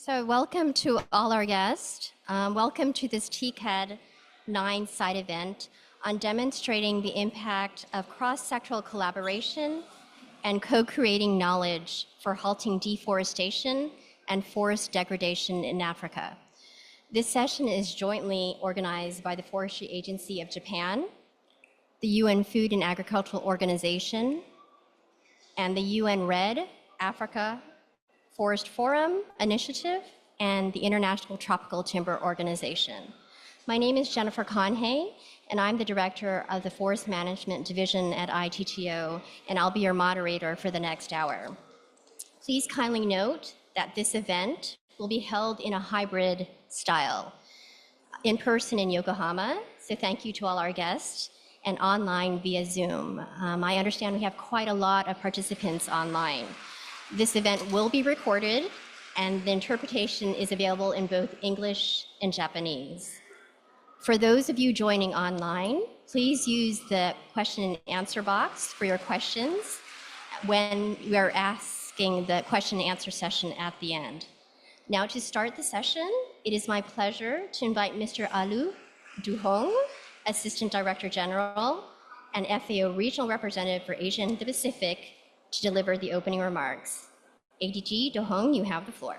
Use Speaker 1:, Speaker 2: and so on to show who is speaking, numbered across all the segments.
Speaker 1: So welcome to all our guests. Welcome to this TCAD 9 site event on demonstrating the impact of cross-sectoral collaboration and co-creating knowledge for halting deforestation and forest degradation in Africa. This session is jointly organized by the Forestry Agency of Japan, the UN Food and Agricultural Organization, and the UN RED Africa Forest Forum Initiative, and the International Tropical Timber Organization. My name is Jennifer Conhay, and I'm the Director of the Forest Management Division at ITTO, and I'll be your moderator for the next hour. Please kindly note that this event will be held in a hybrid style, in person in Yokohama, so thank you to all our guests, and online via Zoom. I understand we have quite a lot of participants online. This event will be recorded, and the interpretation is available in both English and Japanese. For those of you joining online, please use the question and answer box for your questions when we are asking the question and answer session at the end. Now, to start the session, it is my pleasure to invite Mr. Alu Duhong, Assistant Director General and FAO Regional Representative for Asia and the Pacific, to deliver the opening remarks. ADG Duhong, you have the floor.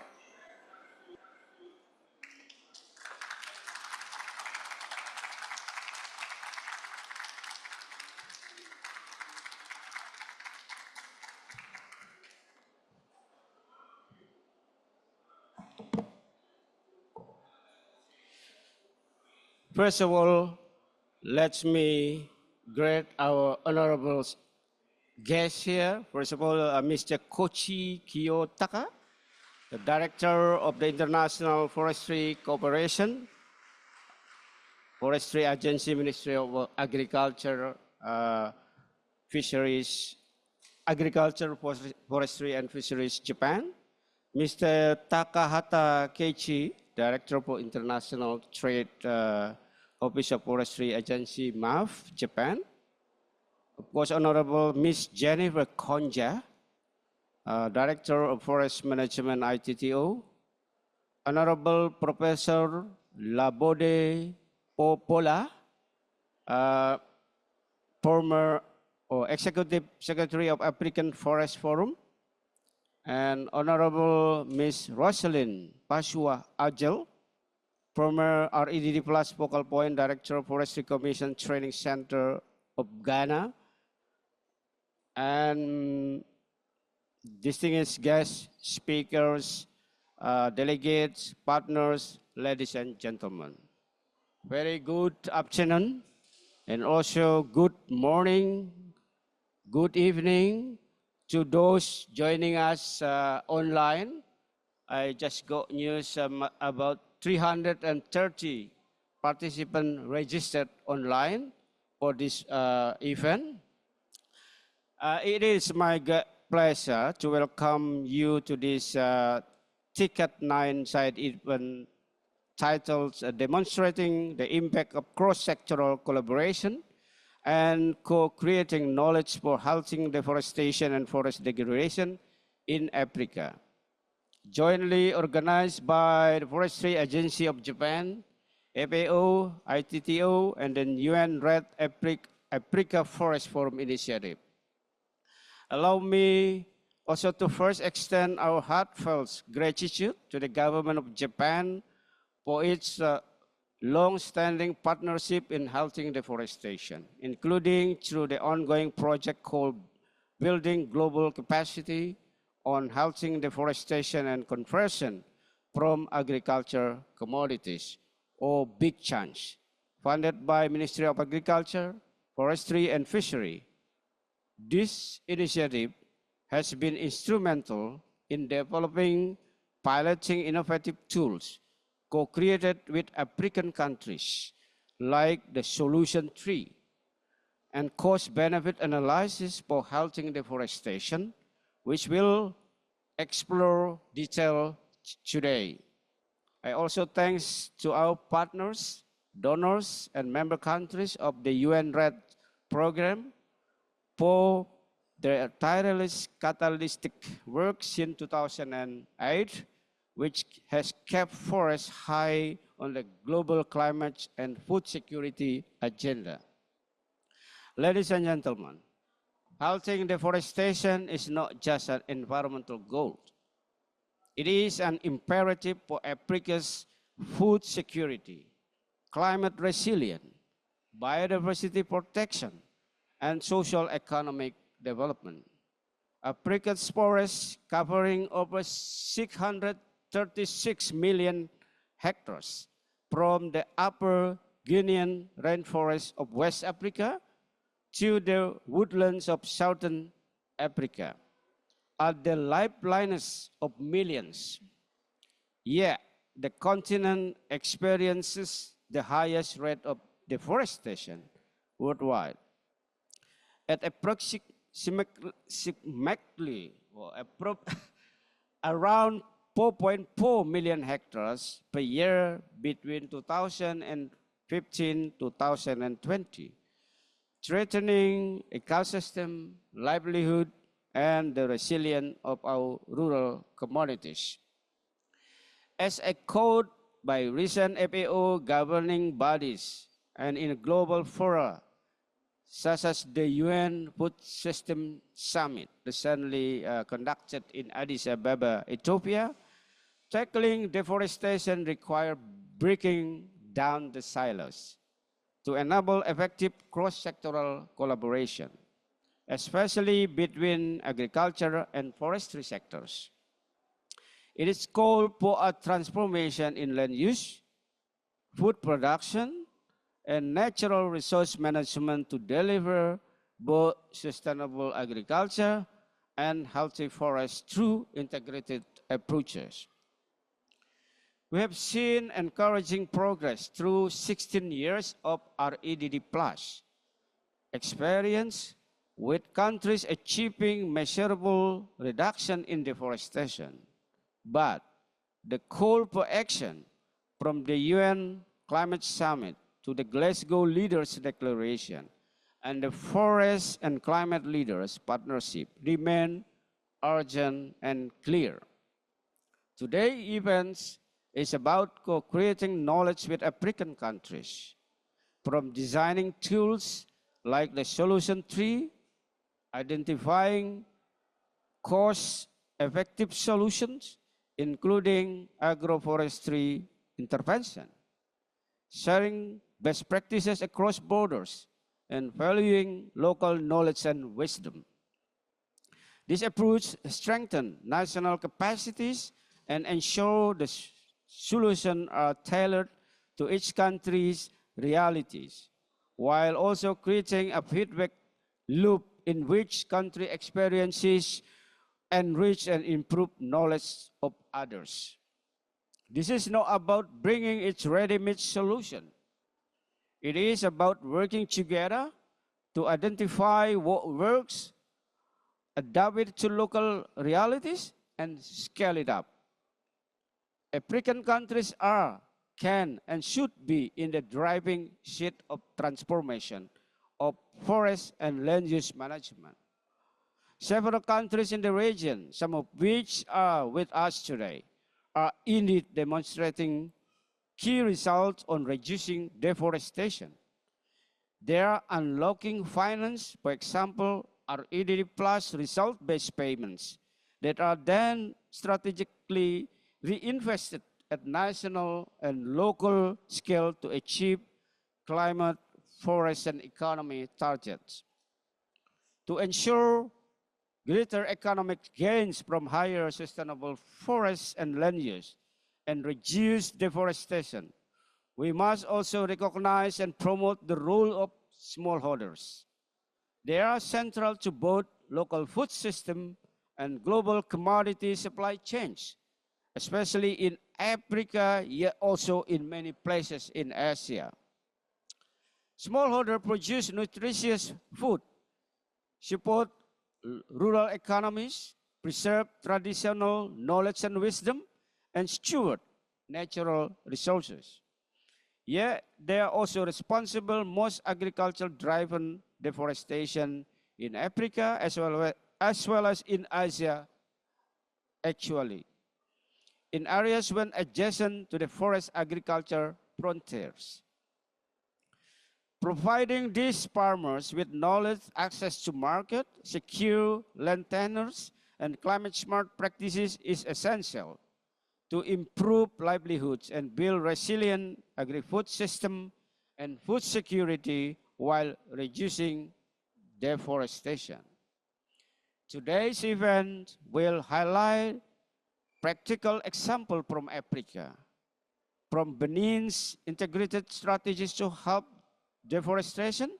Speaker 2: First of all, let me greet our honorable guests here. First of all, Mr. Koichi Kiyotaka, the Director of the International Forestry Cooperation, Forestry Agency, Ministry of Agriculture, Fisheries, Agriculture, Forestry and Fisheries, Japan. Mr. Takahata Keiichi, Director for International Trade, Office of Forestry Agency, MAF, Japan. Of course, Honorable Ms. Jennifer Konja, Director of Forest Management, ITTO. Honorable Professor Labode Popola, former Executive Secretary of African Forest Forum. And Honorable Ms. Rosalind Pasua Ajel, former REDD Plus Focal Point Director of Forestry Commission Training Center of Ghana. And distinguished guests, speakers, delegates, partners, ladies and gentlemen. Very good afternoon, and also good morning, good evening to those joining us online. I just got news about 330 participants registered online for this event. It is my pleasure to welcome you to this TCAD 9 site event titled Demonstrating the Impact of Cross-Sectoral Collaboration and Co-Creating Knowledge for Halting Deforestation and Forest Degradation in Africa. Jointly organized by the Forestry Agency of Japan, FAO, ITTO, and the UN RED Africa Forest Forum Initiative. Allow me also to first extend our heartfelt gratitude to the government of Japan for its long-standing partnership in halting deforestation, including through the ongoing project called Building Global Capacity on Halting Deforestation and Conversion from Agriculture Commodities, or Big Chance, funded by Ministry of Agriculture, Forestry and Fishery. This initiative has been instrumental in developing piloting innovative tools co-created with African countries like the Solution Tree and cost-benefit analysis for halting deforestation, which we'll explore detail today. I also thanks to our partners, donors, and member countries of the UN RED program for their tireless catalytic work since 2008, which has kept forests high on the global climate and food security agenda. Ladies and gentlemen, halting deforestation is not just an environmental goal. It is an imperative for Africa's food security, climate resilience, biodiversity protection, and social economic development. Africa's forests, covering over 636 million hectares, from the upper Guinean rainforest of West Africa to the woodlands of Southern Africa, are the lifelines of millions. Yet, the continent experiences the highest rate of deforestation worldwide. At approximately around 4.4 million hectares per year between 2015 to 2020, threatening ecosystem, livelihood, and the resilience of our rural communities. As echoed by recent FAO governing bodies and in global fora, such as the UN Food System Summit recently conducted in Addis Ababa, Ethiopia, tackling deforestation requires breaking down the silos to enable effective cross-sectoral collaboration, especially between agriculture and forestry sectors. It is called for a transformation in land use, food production, and natural resource management to deliver both sustainable agriculture and healthy forests through integrated approaches. We have seen encouraging progress through 16 years of REDD+ experience, with countries achieving measurable reduction in deforestation. But the call for action from the UN Climate Summit to the Glasgow Leaders Declaration and the Forest and Climate Leaders Partnership remain urgent and clear. Today's event is about co-creating knowledge with African countries, from designing tools like the solution tree, identifying cost-effective solutions, including agroforestry intervention, sharing best practices across borders, and valuing local knowledge and wisdom. This approach strengthens national capacities and ensures the solutions are tailored to each country's realities, while also creating a feedback loop in which country experiences enrich and improve knowledge of others. This is not about bringing its ready-made solution. It is about working together to identify what works, adapt it to local realities, and scale it up. African countries are, can, and should be in the driving seat of transformation of forest and land use management. Several countries in the region, some of which are with us today, are indeed demonstrating key results on reducing deforestation. They are unlocking finance, for example, REDD+ result-based payments that are then strategically reinvested at national and local scale to achieve climate, forest, and economy targets. To ensure greater economic gains from higher sustainable forests and land use and reduce deforestation, we must also recognize and promote the role of smallholders. They are central to both local food system and global commodity supply chains, especially in Africa, yet also in many places in Asia. Smallholders produce nutritious food, support rural economies, preserve traditional knowledge and wisdom, and steward natural resources. Yet, they are also responsible most agriculture-driven deforestation in Africa as well as in Asia, actually. in areas when adjacent to the forest agriculture frontiers. Providing these farmers with knowledge, access to market, secure land tenures, and climate-smart practices is essential to improve livelihoods and build resilient agri-food system and food security while reducing deforestation. Today's event will highlight practical example from Africa, from Benin's integrated strategies to help deforestation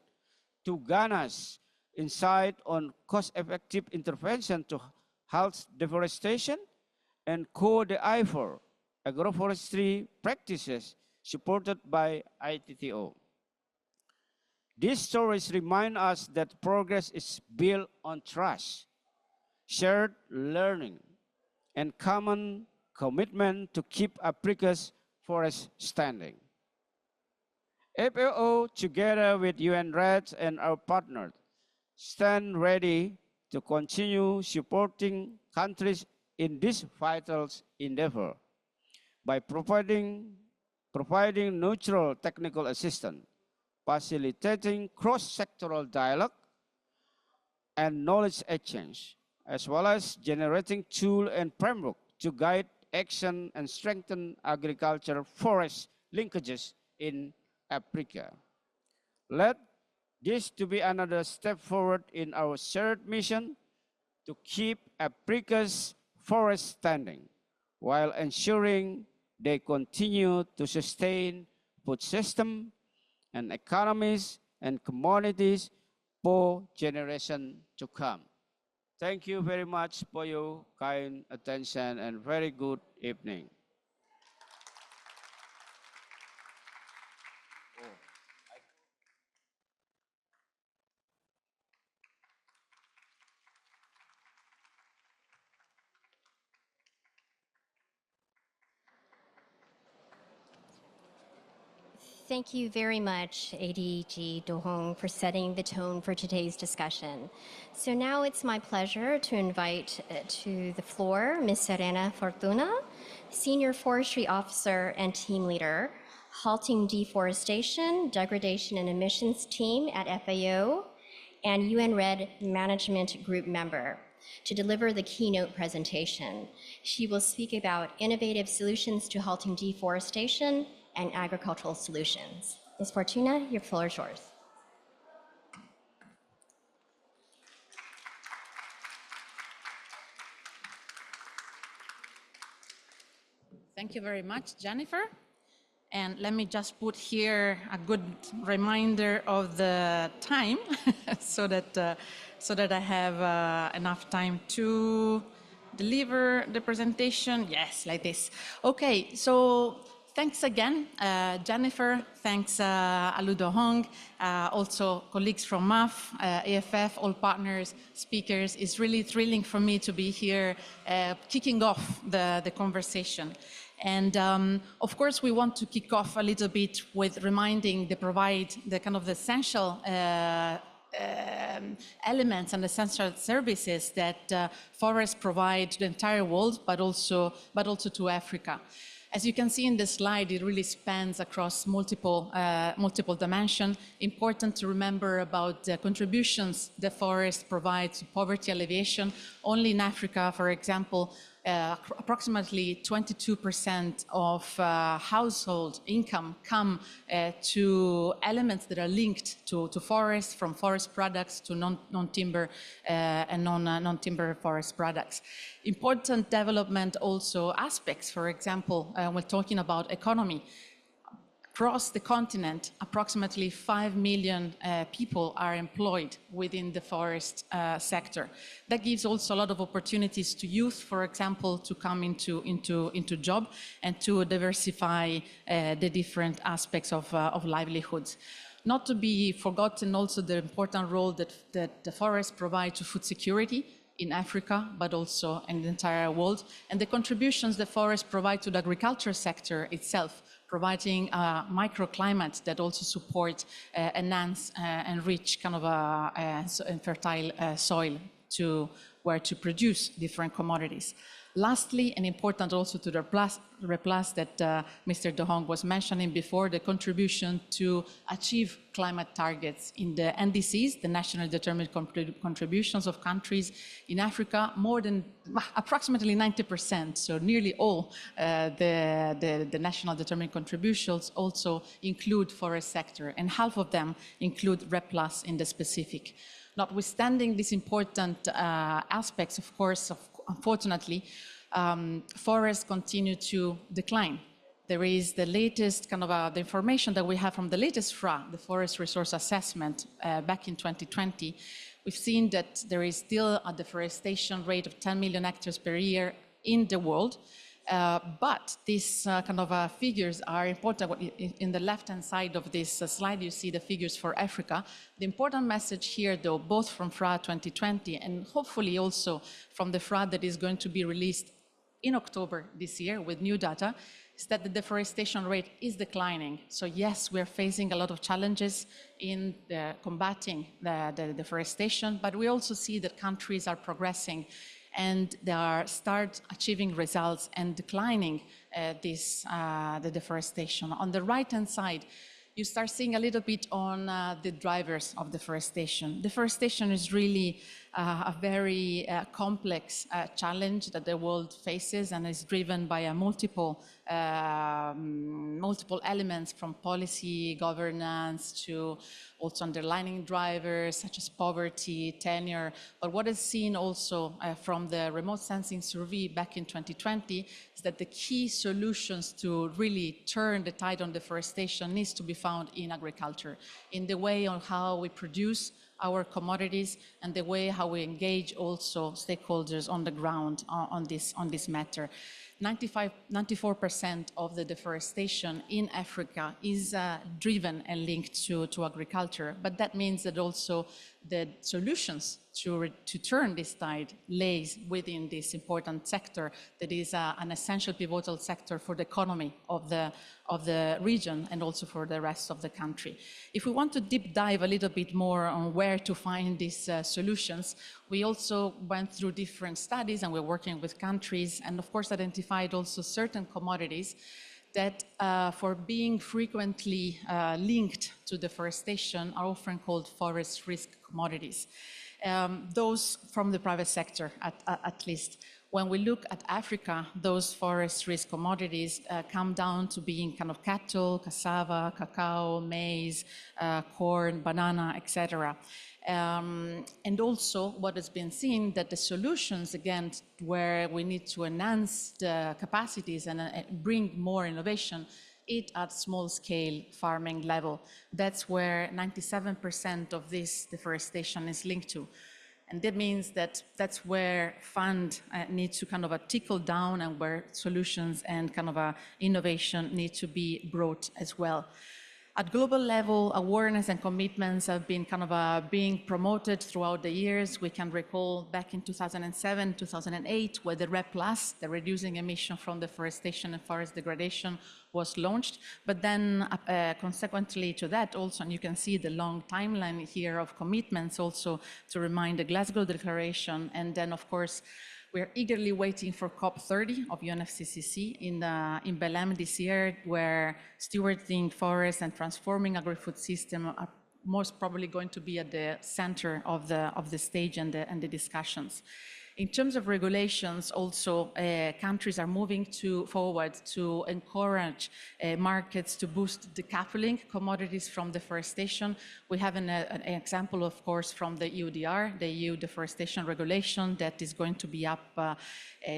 Speaker 2: to Ghana's insight on cost-effective intervention to halt deforestation and Côte d'Ivoire agroforestry practices supported by ITTO. These stories remind us that progress is built on trust, shared learning, and common commitment to keep Africa's forests standing. FAO, together with UNRED and our partners, stand ready to continue supporting countries in this vital endeavor by providing neutral technical assistance, facilitating cross-sectoral dialogue and knowledge exchange, as well as generating tools and framework to guide action and strengthen agriculture-forest linkages in Africa. Let this to be another step forward in our shared mission to keep Africa's forests standing while ensuring they continue to sustain food system and economies and commodities for generations to come. Thank you very much for your kind attention and very good evening.
Speaker 1: Thank you very much, ADG Do-hong, for setting the tone for today's discussion. So now it's my pleasure to invite to the floor Ms. Serena Fortuna, Senior Forestry Officer and Team Leader, Halting Deforestation, Degradation and Emissions Team at FAO, and UNRED Management Group member, to deliver the keynote presentation. She will speak about innovative solutions to halting deforestation and agricultural solutions. Ms. Fortuna, your floor is yours.
Speaker 3: Thank you very much, Jennifer. And let me just put here a good reminder of the time so that I have enough time to deliver the presentation. Yes, like this. Okay, so thanks again, Jennifer. Thanks, Alu Do-hong, also colleagues from MAF, AFF, all partners, speakers. It's really thrilling for me to be here kicking off the conversation. And of course, we want to kick off a little bit with reminding the kind of the essential elements and essential services that forests provide to the entire world, but also to Africa. As you can see in the slide, it really spans across multiple dimensions. Important to remember about the contributions the forest provides to poverty alleviation. Only in Africa, for example, approximately 22% of household income come to elements that are linked to forests, from forest products to non-timber and non-timber forest products. Important development also aspects, for example, we're talking about economy. Across the continent, approximately 5 million people are employed within the forest sector. That gives also a lot of opportunities to youth, for example, to come into job and to diversify the different aspects of livelihoods. Not to be forgotten also the important role that the forests provide to food security in Africa, but also in the entire world, and the contributions the forests provide to the agriculture sector itself, providing a microclimate that also support enhance and rich kind of a fertile soil where to produce different commodities. Lastly, and important also to the replus that Mr. De Hong was mentioning before, the contribution to achieve climate targets in the NDCs, the nationally determined contributions of countries in Africa, more than approximately 90%, so nearly all the national determined contributions also include forest sector, and half of them include REPLUS in the specific. Notwithstanding these important aspects, of course, unfortunately, forests continue to decline. There is the latest the information that we have from the latest FRA, the Forest Resource Assessment, back in 2020. We've seen that there is still a deforestation rate of 10 million hectares per year in the world. But these figures are important. In the left-hand side of this slide, you see the figures for Africa. The important message here, though, both from FRA 2020 and hopefully also from the FRA that is going to be released in October this year with new data, is that the deforestation rate is declining. So yes, we're facing a lot of challenges in combating the deforestation, but we also see that countries are progressing and they start achieving results and declining the deforestation. On the right-hand side, you start seeing a little bit on the drivers of deforestation. Deforestation is really a very complex challenge that the world faces and is driven by multiple elements, from policy, governance, to also underlying drivers such as poverty, tenure. But what is seen also from the remote sensing survey back in 2020 is that the key solutions to really turn the tide on deforestation needs to be found in agriculture, in the way on how we produce our commodities and the way how we engage also stakeholders on the ground on this matter. 94% of the deforestation in Africa is driven and linked to agriculture, but that means that also the solutions to turn this tide lays within this important sector that is an essential pivotal sector for the economy of the region and also for the rest of the country. If we want to deep dive a little bit more on where to find these solutions, we also went through different studies and we're working with countries and of course identified also certain commodities that for being frequently linked to deforestation are often called forest risk commodities. Those from the private sector at least. When we look at Africa, those forest risk commodities come down to being cattle, cassava, cacao, maize, corn, banana, etc. And also what has been seen that the solutions, again, where we need to enhance the capacities and bring more innovation, it at small scale farming level. That's where 97% of this deforestation is linked to. And that means that that's where fund needs to trickle down and where solutions and innovation need to be brought as well. At global level, awareness and commitments have been being promoted throughout the years. We can recall back in 2007, 2008, where the REPLUS, the Reducing Emission from Deforestation and Forest Degradation, was launched. But then consequently to that also, and you can see the long timeline here of commitments also to remind the Glasgow Declaration. And then of course, we're eagerly waiting for COP30 of UNFCCC in Benin this year, where stewarding forests and transforming agri-food system are most probably going to be at the center of the stage and the discussions. In terms of regulations, also countries are moving forward to encourage markets to boost decoupling commodities from deforestation. We have an example, of course, from the EUDR, the EU Deforestation Regulation, that is going to be up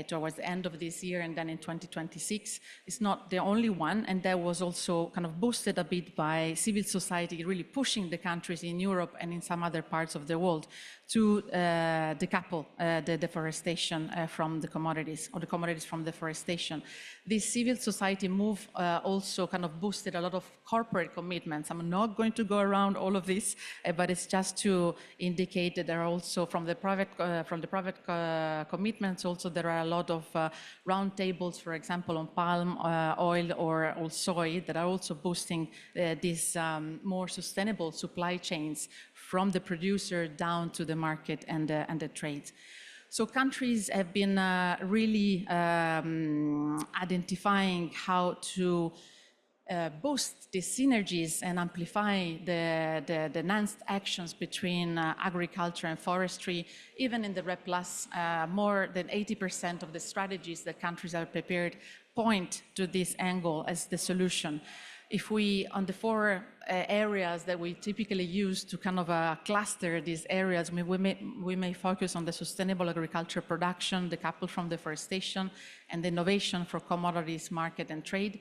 Speaker 3: towards the end of this year and then in 2026. It's not the only one, and that was also boosted a bit by civil society really pushing the countries in Europe and in some other parts of the world to decouple the deforestation from the commodities, or the commodities from deforestation. This civil society move also boosted a lot of corporate commitments. I'm not going to go around all of this, but it's just to indicate that there are also from the private commitments also there are a lot of round tables, for example, on palm oil or soy that are also boosting these more sustainable supply chains from the producer down to the market and the trade. So countries have been really identifying how to boost the synergies and amplify the enhanced actions between agriculture and forestry. Even in the REP+, more than 80% of the strategies that countries are prepared point to this angle as the solution. If we, on the four areas that we typically use to kind of cluster these areas, we may focus on the sustainable agriculture production, decoupled from deforestation, and the innovation for commodities, market, and trade.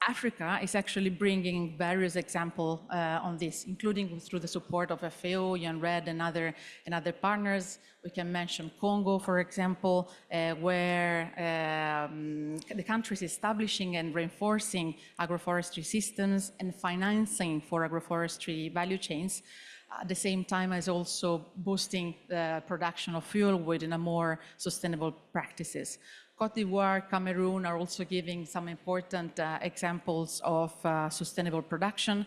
Speaker 3: Africa is actually bringing various examples on this, including through the support of FAO, UNRED, and other partners. We can mention Congo, for example, where the country is establishing and reinforcing agroforestry systems and financing for agroforestry value chains. At the same time as also boosting the production of fuel within a more sustainable practices. Côte d'Ivoire, Cameroon are also giving some important examples of sustainable production,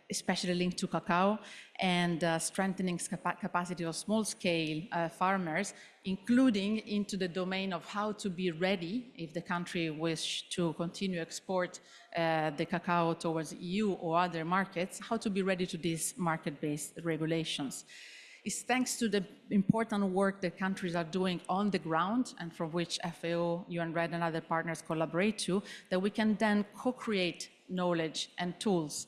Speaker 3: especially linked to cacao, and strengthening capacity of small-scale farmers, including into the domain of how to be ready if the country wish to continue export the cacao towards EU or other markets, how to be ready to these market-based regulations. It's thanks to the important work that countries are doing on the ground and for which FAO, UNRED, and other partners collaborate to, that we can then co-create knowledge and tools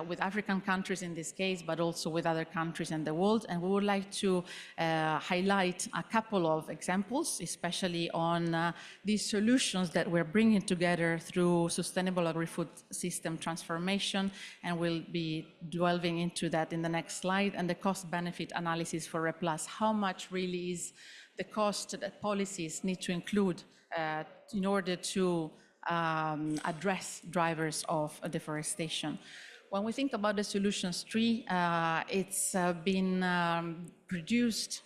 Speaker 3: with African countries in this case, but also with other countries in the world. And we would like to highlight a couple of examples, especially on these solutions that we're bringing together through sustainable agri-food system transformation. And we'll be delving into that in the next slide. And the cost-benefit analysis for REP+. How much really is the cost that policies need to include in order to address drivers of deforestation. When we think about the solutions tree, it's been produced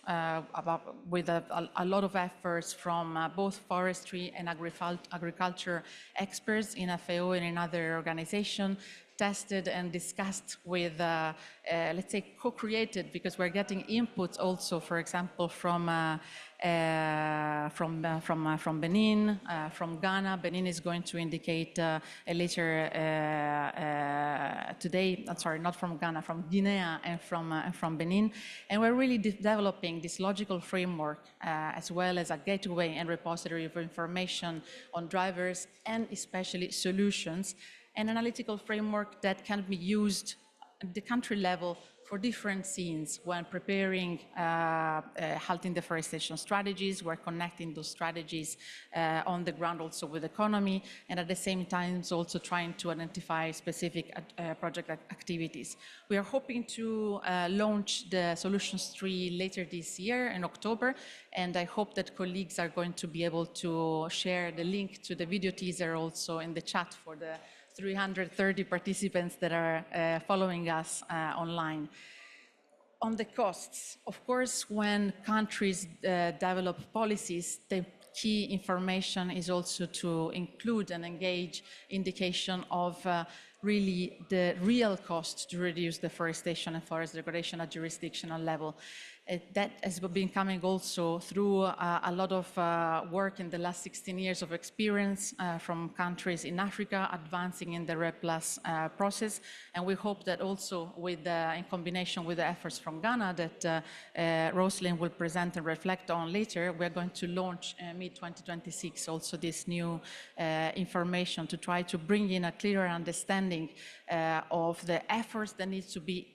Speaker 3: with a lot of efforts from both forestry and agriculture experts in FAO and in other organizations, tested and discussed with, let's say, co-created, because we're getting inputs also, for example, from Benin, from Ghana. Benin is going to indicate later today, I'm sorry, not from Ghana, from Guinea and from Benin. And we're really developing this logical framework as well as a gateway and repository of information on drivers and especially solutions, an analytical framework that can be used at the country level for different scenes when preparing halting deforestation strategies. We're connecting those strategies on the ground also with economy, and at the same time also trying to identify specific project activities. We are hoping to launch the solutions tree later this year in October, and I hope that colleagues are going to be able to share the link to the video teaser also in the chat for the 330 participants that are following us online. On the costs, of course, when countries develop policies, the key information is also to include and engage indication of really the real cost to reduce deforestation and forest degradation at jurisdictional level. That has been coming also through a lot of work in the last 16 years of experience from countries in Africa advancing in the REP+ process. And we hope that also with, in combination with the efforts from Ghana that Rosalind will present and reflect on later, we're going to launch mid-2026 also this new information to try to bring in a clearer understanding of the efforts that need to be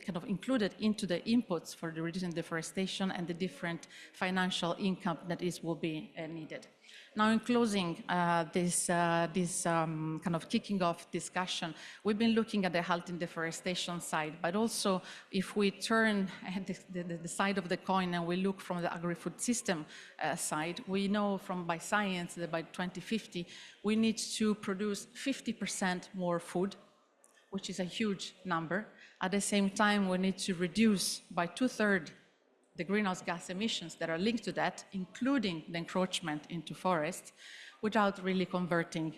Speaker 3: kind of included into the inputs for the reducing deforestation and the different financial income that will be needed. Now, in closing this kind of kicking off discussion, we've been looking at the halting deforestation side, but also if we turn the side of the coin and we look from the agri-food system side, we know by science that by 2050, we need to produce 50% more food, which is a huge number. At the same time, we need to reduce by 2/3 the greenhouse gas emissions that are linked to that, including the encroachment into forests. without really converting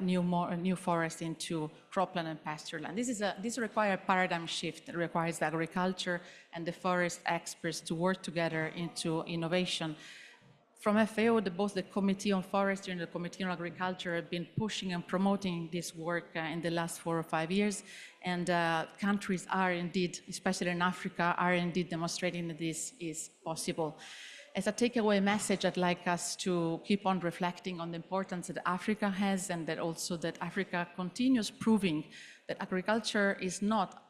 Speaker 3: new forest into cropland and pasture land. This requires a paradigm shift. It requires the agriculture and the forest experts to work together into innovation. From FAO, both the Committee on Forestry and the Committee on Agriculture have been pushing and promoting this work in the last 4 or 5 years. And countries are indeed, especially in Africa, are indeed demonstrating that this is possible. As a takeaway message, I'd like us to keep on reflecting on the importance that Africa has, and that also that Africa continues proving that agriculture is not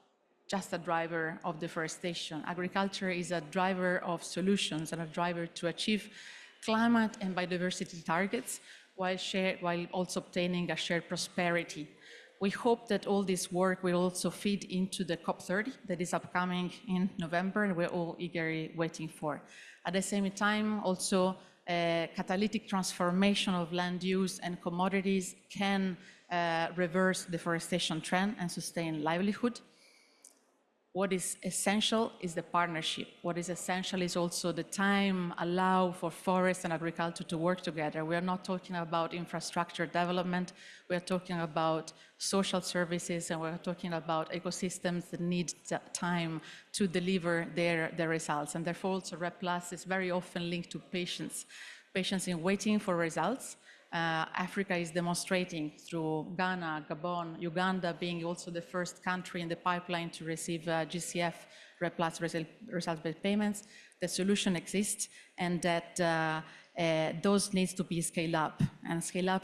Speaker 3: just a driver of deforestation. Agriculture is a driver of solutions and a driver to achieve climate and biodiversity targets while also obtaining a shared prosperity. We hope that all this work will also feed into the COP30 that is upcoming in November, and we're all eagerly waiting for. At the same time, also catalytic transformation of land use and commodities can reverse deforestation trend and sustain livelihood. What is essential is the partnership. What is essential is also the time allowed for forest and agriculture to work together. We are not talking about infrastructure development. We are talking about social services, and we're talking about ecosystems that need time to deliver their results. And therefore, also REDD+ is very often linked to patience in waiting for results. Africa is demonstrating through Ghana, Gabon, Uganda being also the first country in the pipeline to receive GCF REDD+ results-based payments. The solution exists, and that those needs to be scaled up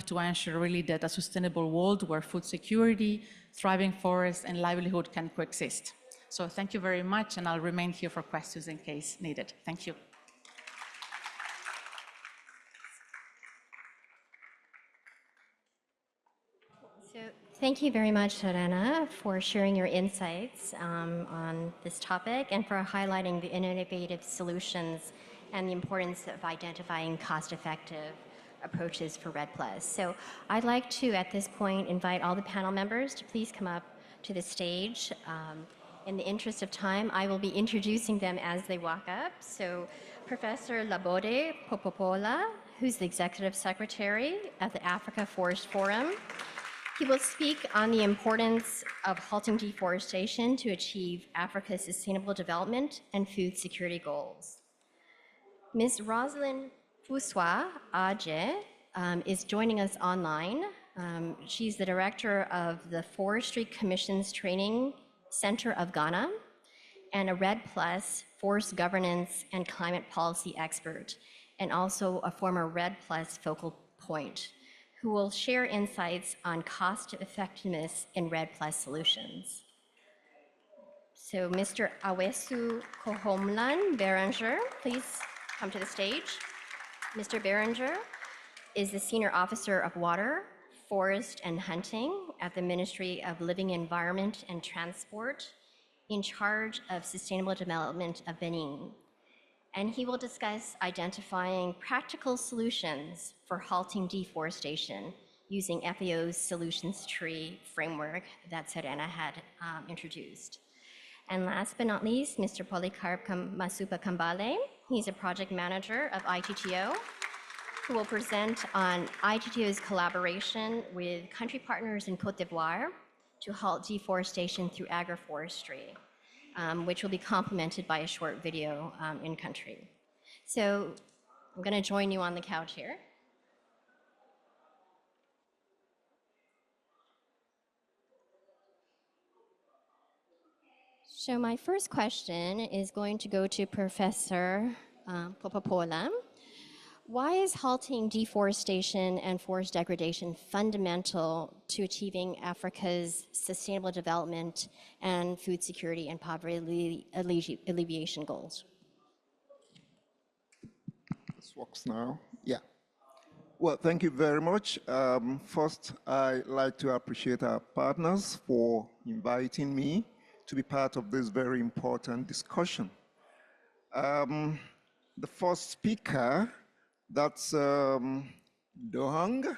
Speaker 3: to ensure really that a sustainable world where food security, thriving forests, and livelihood can coexist. So thank you very much, and I'll remain here for questions in case needed. Thank you.
Speaker 1: So thank you very much, Serena, for sharing your insights on this topic and for highlighting the innovative solutions and the importance of identifying cost-effective approaches for REDD+. So I'd like to, at this point, invite all the panel members to please come up to the stage. In the interest of time, I will be introducing them as they walk up. So Professor Labode Popopola, who's the Executive Secretary of the Africa Forest Forum. He will speak on the importance of halting deforestation to achieve Africa's sustainable development and food security goals. Ms. Rosalind Fuswa Aje is joining us online. She's the director of the Forestry Commission's Training Center of Ghana and a REDD+ forest governance and climate policy expert, and also a former REDD+ focal point, who will share insights on cost effectiveness in REDD+ solutions. So Mr. Awesu Kohomlan Berenger, please come to the stage. Mr. Berenger is the Senior Officer of Water, Forest and Hunting at the Ministry of Living Environment and Transport, in charge of Sustainable Development of Benin. And he will discuss identifying practical solutions for halting deforestation using FAO's solutions tree framework that Serena had introduced. And last but not least, Mr. Polycarp Masupa Kambale. He's a project manager of ITTO, who will present on ITTO's collaboration with country partners in Côte d'Ivoire to halt deforestation through agroforestry, which will be complemented by a short video in country. So I'm going to join you on the couch here. So my first question is going to go to Professor Popopola. Why is halting deforestation and forest degradation fundamental to achieving Africa's sustainable development and food security and poverty alleviation goals?
Speaker 4: This works now. Yeah. Well, thank you very much. First, I'd like to appreciate our partners for inviting me to be part of this very important discussion. The first speaker, that's Dohang,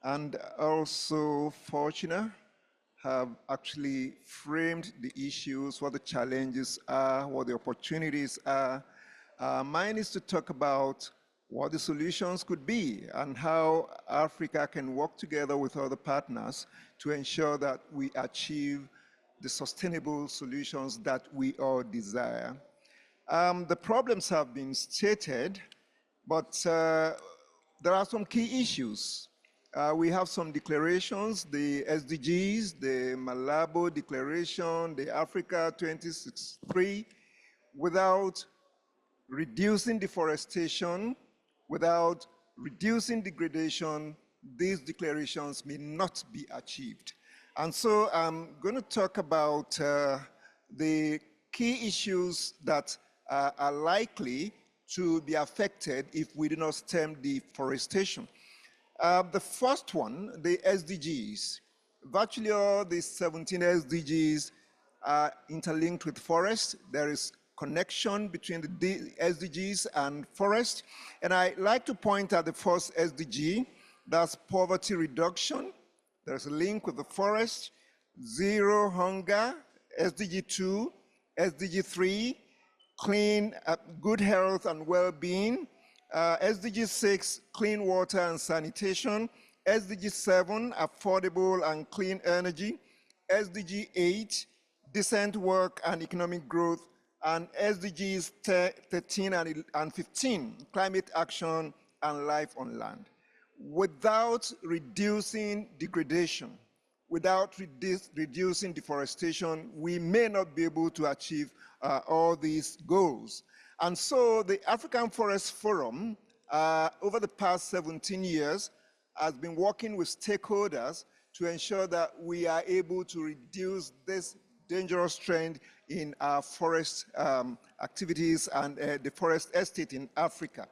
Speaker 4: and also Fortuna, have actually framed the issues, what the challenges are, what the opportunities are. Mine is to talk about what the solutions could be, and how Africa can work together with other partners to ensure that we achieve the sustainable solutions that we all desire. The problems have been stated, but there are some key issues. We have some declarations, the SDGs, the Malabo Declaration, the Africa 2063, without reducing deforestation, without reducing degradation, these declarations may not be achieved. And so I'm going to talk about the key issues that are likely to be affected if we do not stem deforestation. The first one, the SDGs. Virtually all the 17 SDGs are interlinked with forest. There is connection between the SDGs and forest. And I like to point at the first SDG, that's poverty reduction. There's a link with the forest. Zero hunger, SDG 2, SDG 3, clean, good health and well-being. SDG 6, clean water and sanitation. SDG 7, affordable and clean energy. SDG 8, decent work and economic growth. And SDGs 13 and 15, climate action and life on land. Without reducing degradation, without reducing deforestation, we may not be able to achieve all these goals. And so the African Forest Forum, over the past 17 years, has been working with stakeholders to ensure that we are able to reduce this dangerous trend in our forest activities and the forest estate in Africa.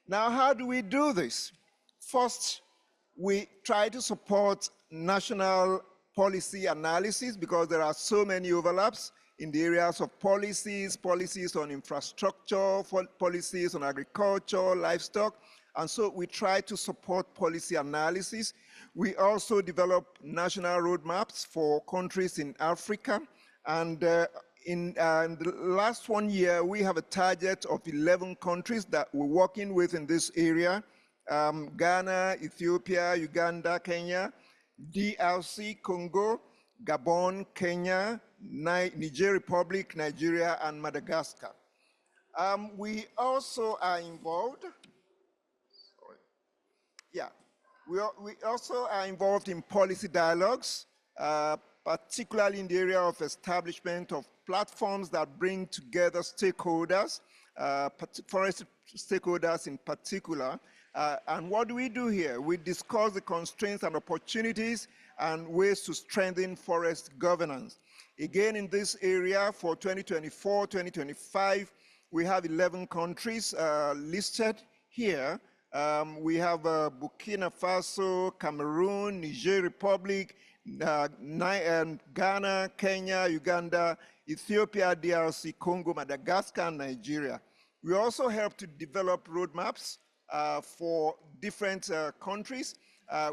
Speaker 4: Now, how do we do this? First, we try to support national policy analysis because there are so many overlaps in the areas of policies, policies on infrastructure, policies on agriculture, livestock, and so we try to support policy analysis. We also develop national roadmaps for countries in Africa, and in the last 1 year, we have a target of 11 countries that we're working with in this area. Ghana, Ethiopia, Uganda, Kenya, DRC, Congo, Gabon, Kenya, Niger Republic, Nigeria, and Madagascar. We also are involved, we also are involved in policy dialogues, particularly in the area of establishment of platforms that bring together stakeholders, forest stakeholders in particular. And what do we do here? We discuss the constraints and opportunities and ways to strengthen forest governance. Again, in this area for 2024, 2025, we have 11 countries listed here. We have Burkina Faso, Cameroon, Niger Republic, Ghana, Kenya, Uganda, Ethiopia, DRC, Congo, Madagascar, and Nigeria. We also help to develop roadmaps for different countries.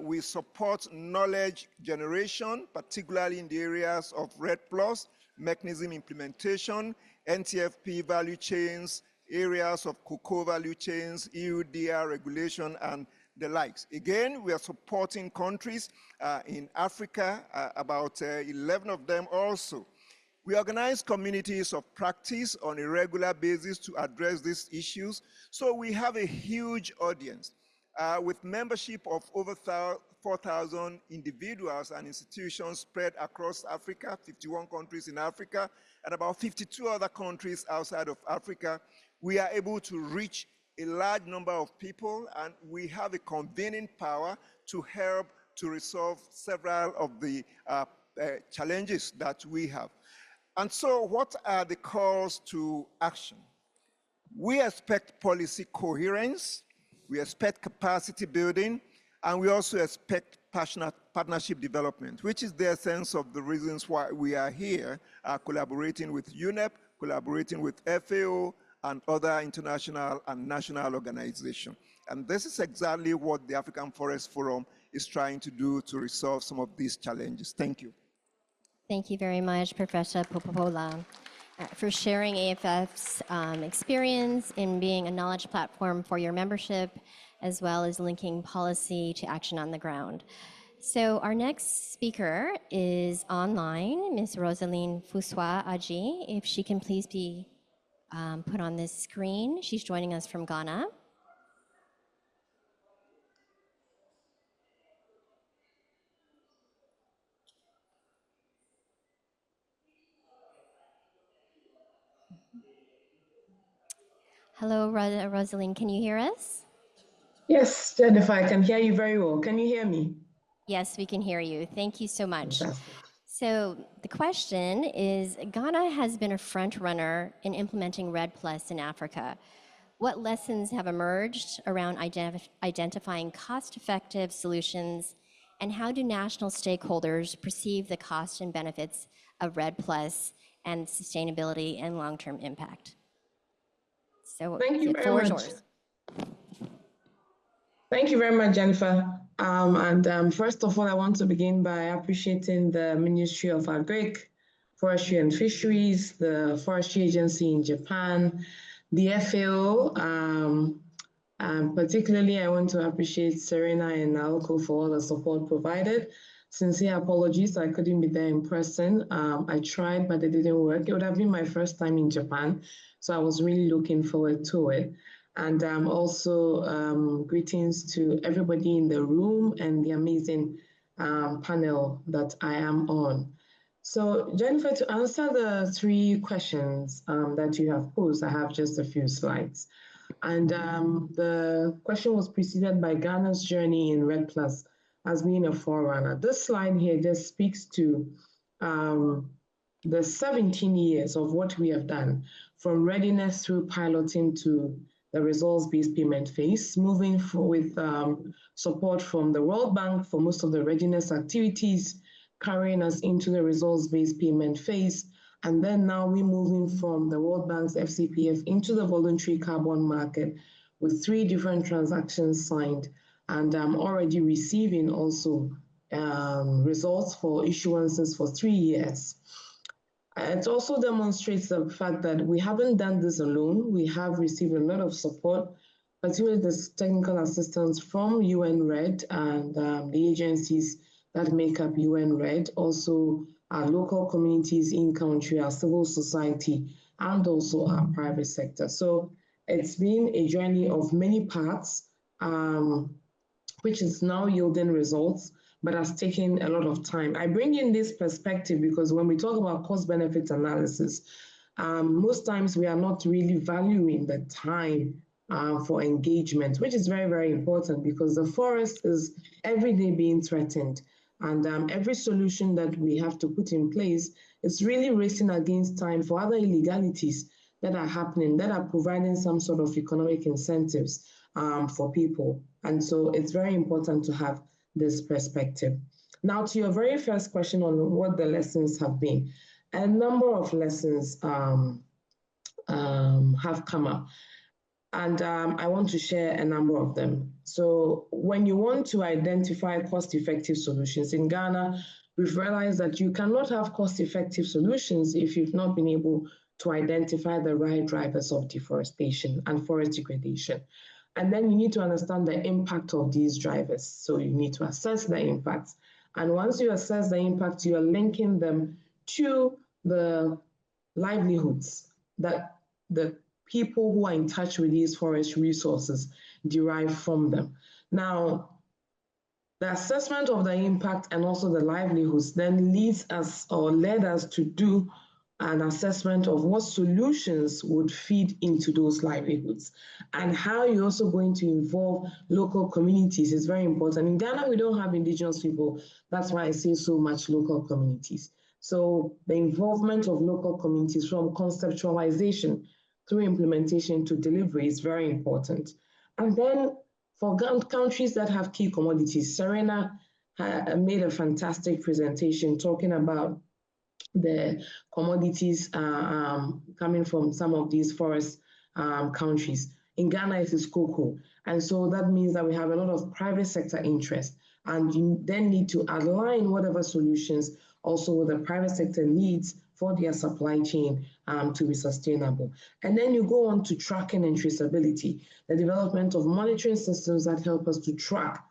Speaker 4: We support knowledge generation, particularly in the areas of RED+, mechanism implementation, NTFP value chains, areas of cocoa value chains, EUDR regulation, and the likes. Again, we are supporting countries in Africa, about 11 of them also. We organize communities of practice on a regular basis to address these issues. So we have a huge audience with membership of over 4,000 individuals and institutions spread across Africa, 51 countries in Africa, and about 52 other countries outside of Africa. We are able to reach a large number of people, and we have a convening power to help to resolve several of the challenges that we have. And so what are the calls to action? We expect policy coherence, we expect capacity building, and we also expect partnership development, which is the essence of the reasons why we are here, collaborating with UNEP, collaborating with FAO, and other international and national organizations. And this is exactly what the African Forest Forum is trying to do to resolve some of these challenges. Thank you.
Speaker 1: Thank you very much, Professor Popopola. for sharing AFF's experience in being a knowledge platform for your membership, as well as linking policy to action on the ground. So our next speaker is online, Ms. Rosaline Fuswa-Aji. If she can please be put on this screen. She's joining us from Ghana. Hello, Rosaline, can you hear us?
Speaker 5: Yes, Jennifer, I can hear you very well. Can you hear me?
Speaker 1: Yes, we can hear you. Thank you so much.
Speaker 5: Fantastic.
Speaker 1: So the question is, Ghana has been a front runner in implementing REDD+ in Africa. What lessons have emerged around identifying cost-effective solutions, and how do national stakeholders perceive the costs and benefits of REDD+ and sustainability and long-term impact? So
Speaker 5: Thank you
Speaker 1: the
Speaker 5: very
Speaker 1: floor is
Speaker 5: much.
Speaker 1: yours.
Speaker 5: Thank you very much, Jennifer. First of all, I want to begin by appreciating the Ministry of Forestry and Fisheries, the Forestry Agency in Japan, the FAO. Particularly, I want to appreciate Serena and Naoko for all the support provided. Sincere apologies, I couldn't be there in person. I tried, but it didn't work. It would have been my first time in Japan, so I was really looking forward to it. And also greetings to everybody in the room and the amazing panel that I am on. So Jennifer, to answer the three questions that you have posed, I have just a few slides. And the question was preceded by Ghana's journey in REDD+ as being a forerunner. This slide here just speaks to the 17 years of what we have done, from readiness through piloting to the results-based payment phase, moving with support from the World Bank for most of the readiness activities, carrying us into the results-based payment phase, and then now we're moving from the World Bank's FCPF into the voluntary carbon market with 3 different transactions signed, and already receiving also results for issuances for 3 years. It also demonstrates the fact that we haven't done this alone. We have received a lot of support, particularly the technical assistance from UN REDD and the agencies that make up UN REDD, also our local communities in country, our civil society, and also our private sector. So it's been a journey of many parts, which is now yielding results, but has taken a lot of time. I bring in this perspective because when we talk about cost-benefit analysis, most times we are not really valuing the time for engagement, which is very, very important because the forest is every day being threatened. And every solution that we have to put in place is really racing against time for other illegalities that are happening, that are providing some sort of economic incentives for people. And so it's very important to have this perspective. Now, to your very first question on what the lessons have been, a number of lessons have come up. And I want to share a number of them. So when you want to identify cost-effective solutions in Ghana, we've realized that you cannot have cost-effective solutions if you've not been able to identify the right drivers of deforestation and forest degradation. And then you need to understand the impact of these drivers. So you need to assess the impacts. And once you assess the impacts, you are linking them to the livelihoods that the people who are in touch with these forest resources derive from them. Now, the assessment of the impact and also the livelihoods then leads us or led us to do an assessment of what solutions would feed into those livelihoods and how you're also going to involve local communities is very important. In Ghana, we don't have indigenous people. That's why I say so much local communities. So the involvement of local communities from conceptualization through implementation to delivery is very important. And then for countries that have key commodities, Serena made a fantastic presentation talking about the commodities coming from some of these forest countries. In Ghana, it is cocoa. And so that means that we have a lot of private sector interest. And you then need to align whatever solutions also with the private sector needs for their supply chain to be sustainable. And then you go on to tracking and traceability, the development of monitoring systems that help us to track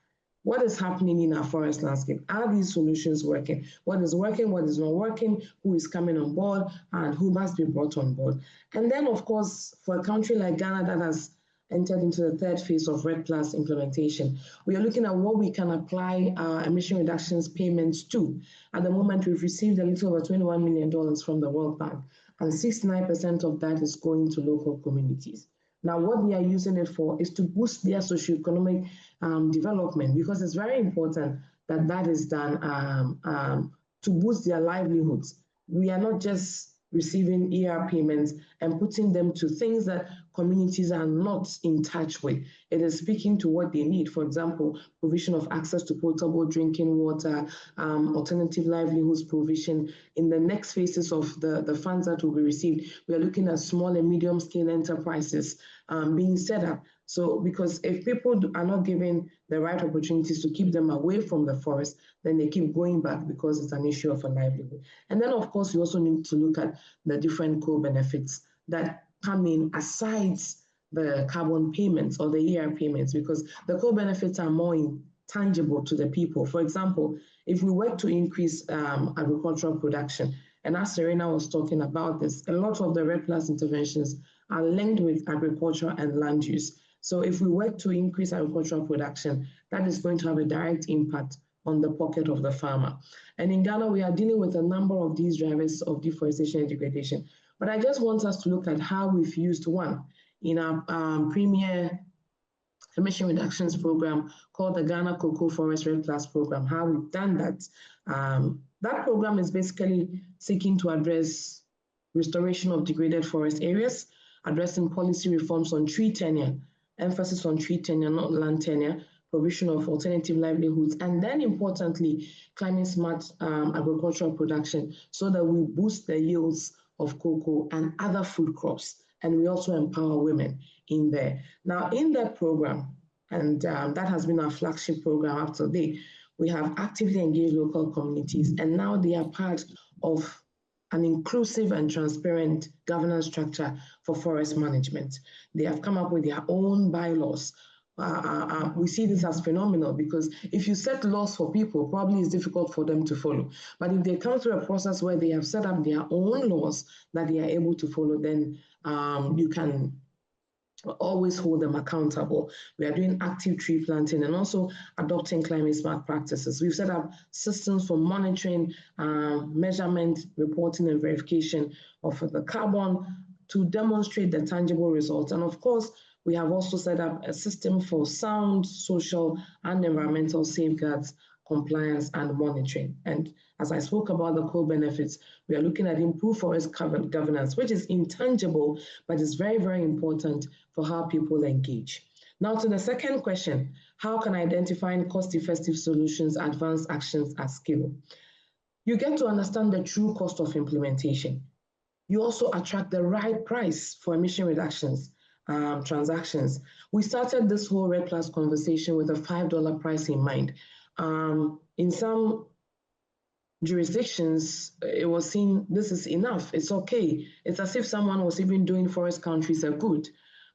Speaker 5: what is happening in our forest landscape. Are these solutions working? What is working, what is not working, who is coming on board, and who must be brought on board? And then, of course, for a country like Ghana that has entered into the third phase of REDD+ implementation, we are looking at what we can apply our emission reductions payments to. At the moment, we've received a little over $21 million from the World Bank, and 69% of that is going to local communities. Now, what we are using it for is to boost their socioeconomic development, because it's very important that that is done to boost their livelihoods. We are not just receiving ER payments and putting them to things that communities are not in touch with. It is speaking to what they need. For example, provision of access to potable drinking water, alternative livelihoods provision. In the next phases of the funds that will be received, we are looking at small and medium scale enterprises being set up. So, because if people are not given the right opportunities to keep them away from the forest, then they keep going back because it's an issue of a livelihood. And then, of course, you also need to look at the different co-benefits that come in aside the carbon payments or the ER payments, because the co-benefits are more intangible to the people. For example, if we were to increase agricultural production, and as Serena was talking about this, a lot of the REDD+ interventions are linked with agriculture and land use. So if we were to increase agricultural production, that is going to have a direct impact on the pocket of the farmer. And in Ghana, we are dealing with a number of these drivers of deforestation and degradation. But I just want us to look at how we've used one in our premier emission reductions program called the Ghana Cocoa Forest REDD+ program, how we've done that. That program is basically seeking to address restoration of degraded forest areas, addressing policy reforms on tree tenure, emphasis on tree tenure, not land tenure, provision of alternative livelihoods, and then importantly, climate smart agricultural production so that we boost the yields of cocoa and other food crops. And we also empower women in there. Now, in that program, and that has been our flagship program up to date, we have actively engaged local communities, and now they are part of an inclusive and transparent governance structure for forest management. They have come up with their own bylaws. We see this as phenomenal, because if you set laws for people, probably it's difficult for them to follow. But if they come through a process where they have set up their own laws that they are able to follow, then you can always hold them accountable. We are doing active tree planting and also adopting climate smart practices. We've set up systems for monitoring, measurement, reporting, and verification of the carbon to demonstrate the tangible results. And of course, we have also set up a system for sound social and environmental safeguards, compliance, and monitoring. And as I spoke about the co-benefits, we are looking at improved forest governance, which is intangible, but is very, very important for how people engage. Now to the second question, how can identifying cost-effective solutions advance actions at scale? You get to understand the true cost of implementation. You also attract the right price for emission reductions transactions. We started this whole REDD+ conversation with a $5 price in mind. In some jurisdictions, it was seen this is enough, it's okay. It's as if someone was even doing forest countries a good.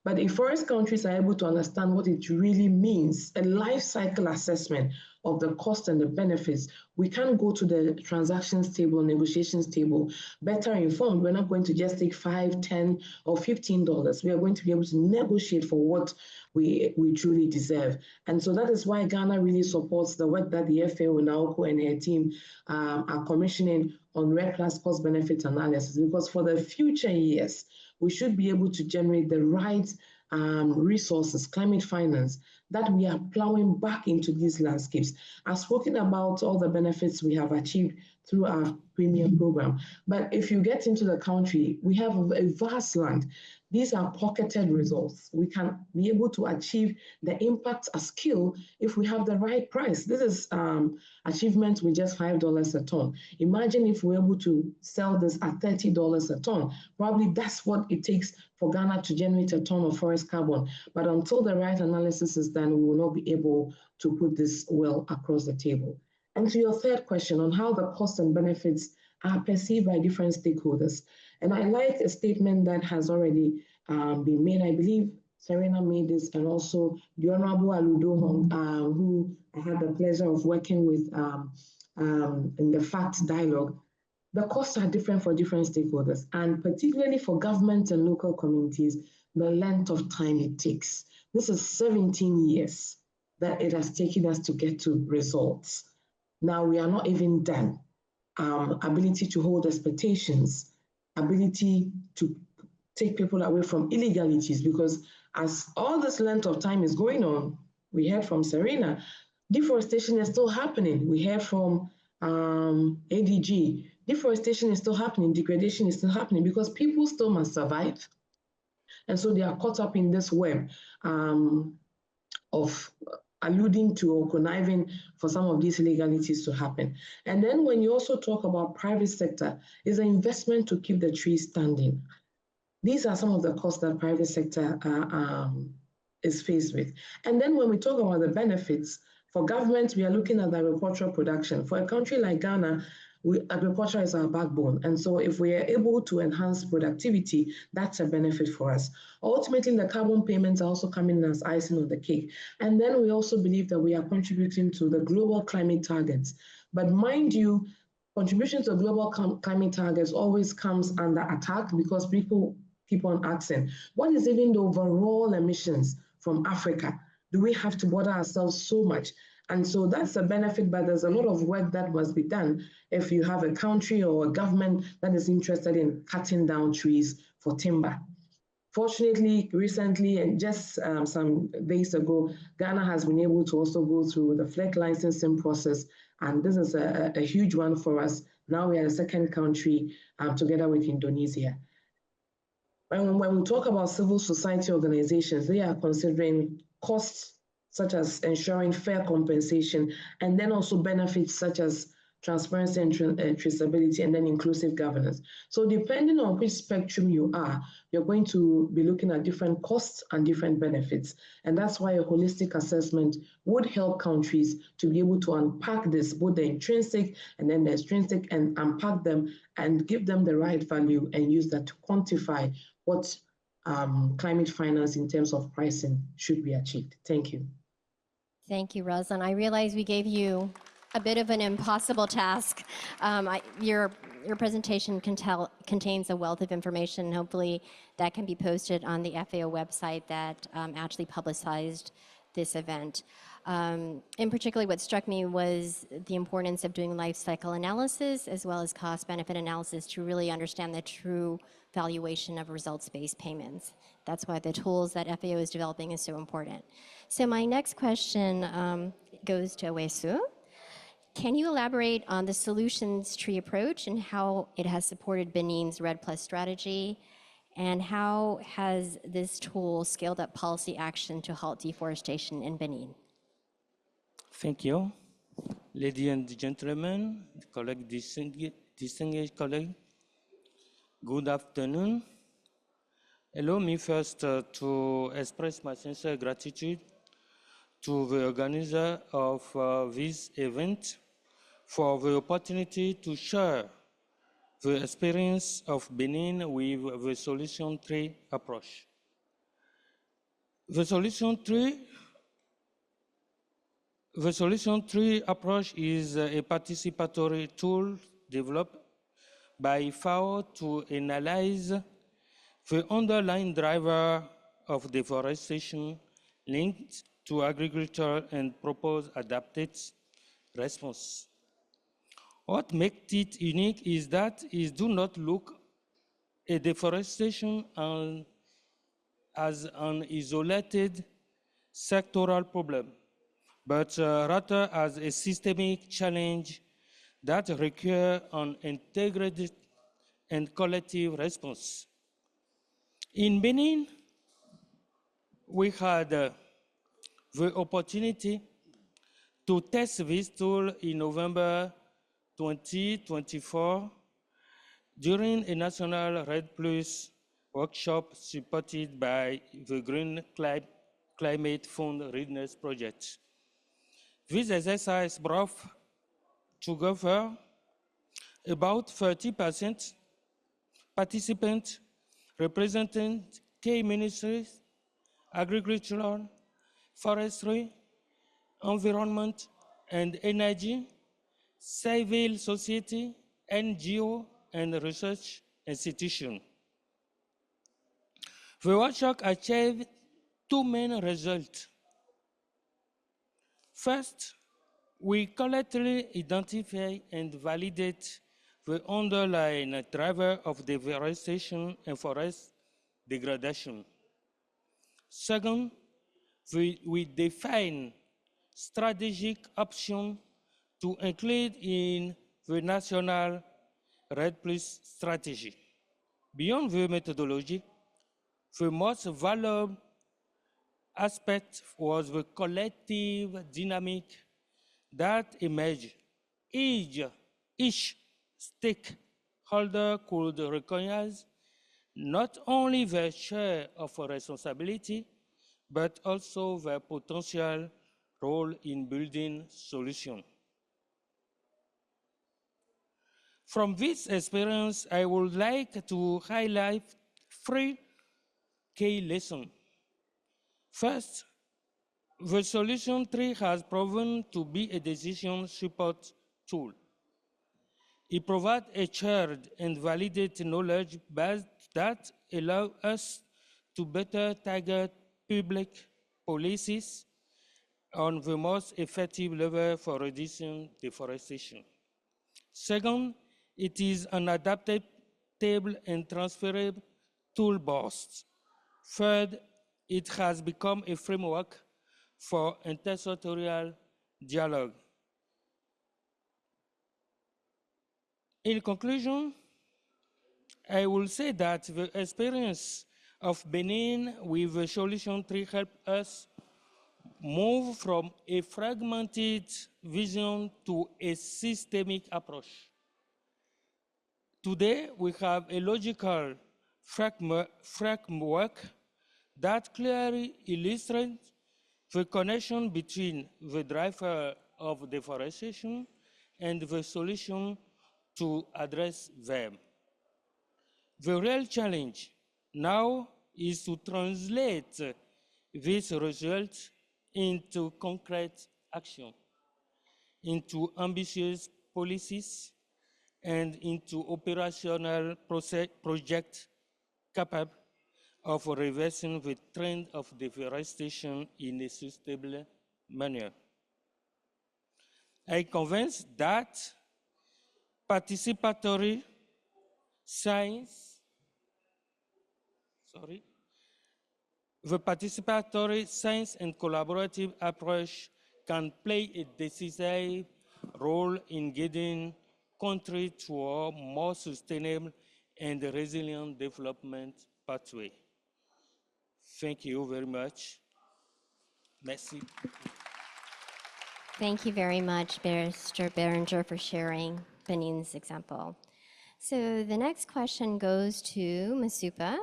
Speaker 5: But if forest countries are able to understand what it really means, a life cycle assessment of the cost and the benefits, we can go to the transactions table, negotiations table, better informed. We're not going to just take $5, $10, or $15. We are going to be able to negotiate for what we truly deserve. And so that is why Ghana really supports the work that the FAO, Naoko, and her team are commissioning on REDD+ cost benefit analysis, because for the future years, we should be able to generate the right resources, climate finance, that we are plowing back into these landscapes. I've spoken about all the benefits we have achieved through our premium program. But if you get into the country, we have a vast land. These are pocketed results. We can be able to achieve the impact at scale if we have the right price. This is achievement with just $5 a ton. Imagine if we're able to sell this at $30 a ton. Probably that's what it takes for Ghana to generate a ton of forest carbon. But until the right analysis is done, we will not be able to put this well across the table. And to your third question on how the costs and benefits are perceived by different stakeholders. And I like a statement that has already been made. I believe Serena made this, and also the Honorable Aludo Hong, who I had the pleasure of working with in the FACT dialogue. The costs are different for different stakeholders, and particularly for government and local communities, the length of time it takes. This is 17 years that it has taken us to get to results. Now we are not even done. Ability to hold expectations, ability to take people away from illegalities, because as all this length of time is going on, we heard from Serena, deforestation is still happening. We heard from ADG, deforestation is still happening, degradation is still happening, because people still must survive. And so they are caught up in this web of alluding to or conniving for some of these illegalities to happen. And then when you also talk about private sector, is an investment to keep the trees standing. These are some of the costs that private sector is faced with. And then when we talk about the benefits, for government, we are looking at agricultural production. For a country like Ghana, agriculture is our backbone. And so if we are able to enhance productivity, that's a benefit for us. Ultimately, the carbon payments are also coming as icing on the cake. And then we also believe that we are contributing to the global climate targets. But mind you, contribution to global climate targets always comes under attack, because people keep on asking, what is even the overall emissions from Africa? Do we have to bother ourselves so much? And so that's a benefit, but there's a lot of work that must be done if you have a country or a government that is interested in cutting down trees for timber. Fortunately, recently, and just some days ago, Ghana has been able to also go through the FLEC licensing process, and this is a huge one for us. Now we are the second country together with Indonesia. And when we talk about civil society organizations, they are considering costs such as ensuring fair compensation, and then also benefits such as transparency and traceability, and then inclusive governance. So depending on which spectrum you are, you're going to be looking at different costs and different benefits. And that's why a holistic assessment would help countries to be able to unpack this, both the intrinsic and then the extrinsic, and unpack them and give them the right value and use that to quantify what climate finance in terms of pricing should be achieved. Thank you.
Speaker 1: Thank you, Rosalind. I realize we gave you a bit of an impossible task. Your presentation contains a wealth of information. Hopefully that can be posted on the FAO website that actually publicized this event. In particular, what struck me was the importance of doing life cycle analysis as well as cost-benefit analysis to really understand the true valuation of results-based payments. That's why the tools that FAO is developing is so important. So my next question goes to Owesu. Can you elaborate on the solutions tree approach and how it has supported Benin's REDD+ strategy? And how has this tool scaled up policy action to halt deforestation in Benin?
Speaker 6: Thank you. Ladies and gentlemen, distinguished colleagues, good afternoon. Allow me first to express my sincere gratitude to the organizer of this event for the opportunity to share the experience of Benin with the solution tree approach. The solution tree approach is a participatory tool developed by FAO to analyze the underlying driver of deforestation linked to agriculture and propose adapted response. What makes it unique is that it do not look at deforestation as an isolated sectoral problem, but rather as a systemic challenge that requires an integrated and collective response. In Benin, we had the opportunity to test this tool in November 2024 during a national REDD+ workshop supported by the Green Climate Fund Readiness Project. This exercise brought together About 30% participants representing key ministries, agriculture, forestry, environment and energy, civil society, NGO, and research institutions. The workshop achieved two main results. First, we collectively identify and validate the underlying driver of deforestation and forest degradation. Second, we define strategic options to include in the national RED Plus strategy. Beyond the methodology, the most valuable aspect was the collective dynamic that emerged. Each stakeholder could recognize not only their share of responsibility, but also their potential role in building solutions. From this experience, I would like to highlight three key lessons. First, the solution tree has proven to be a decision support tool. It provides a shared and validated knowledge base that allows us to better target public policies on the most effective level for reducing deforestation. Second, it is an adaptable and transferable toolbox. Third, it has become a framework for intersectoral dialogue. In conclusion, I will say that the experience of Benin with the solution tree helped us move from a fragmented vision to a systemic approach. Today, we have a logical framework that clearly illustrates the connection between the driver of deforestation and the solution to address them. The real challenge now is to translate these results into concrete action, into ambitious policies, and into operational projects capable of reversing the trend of deforestation in a sustainable manner. I am convinced that participatory science, the participatory science and collaborative approach can play a decisive role in guiding countries toward more sustainable and resilient development pathway. Thank you very much. Merci.
Speaker 1: Thank you very much, Barrister Berenger, for sharing Benin's example. So the next question goes to Masupa.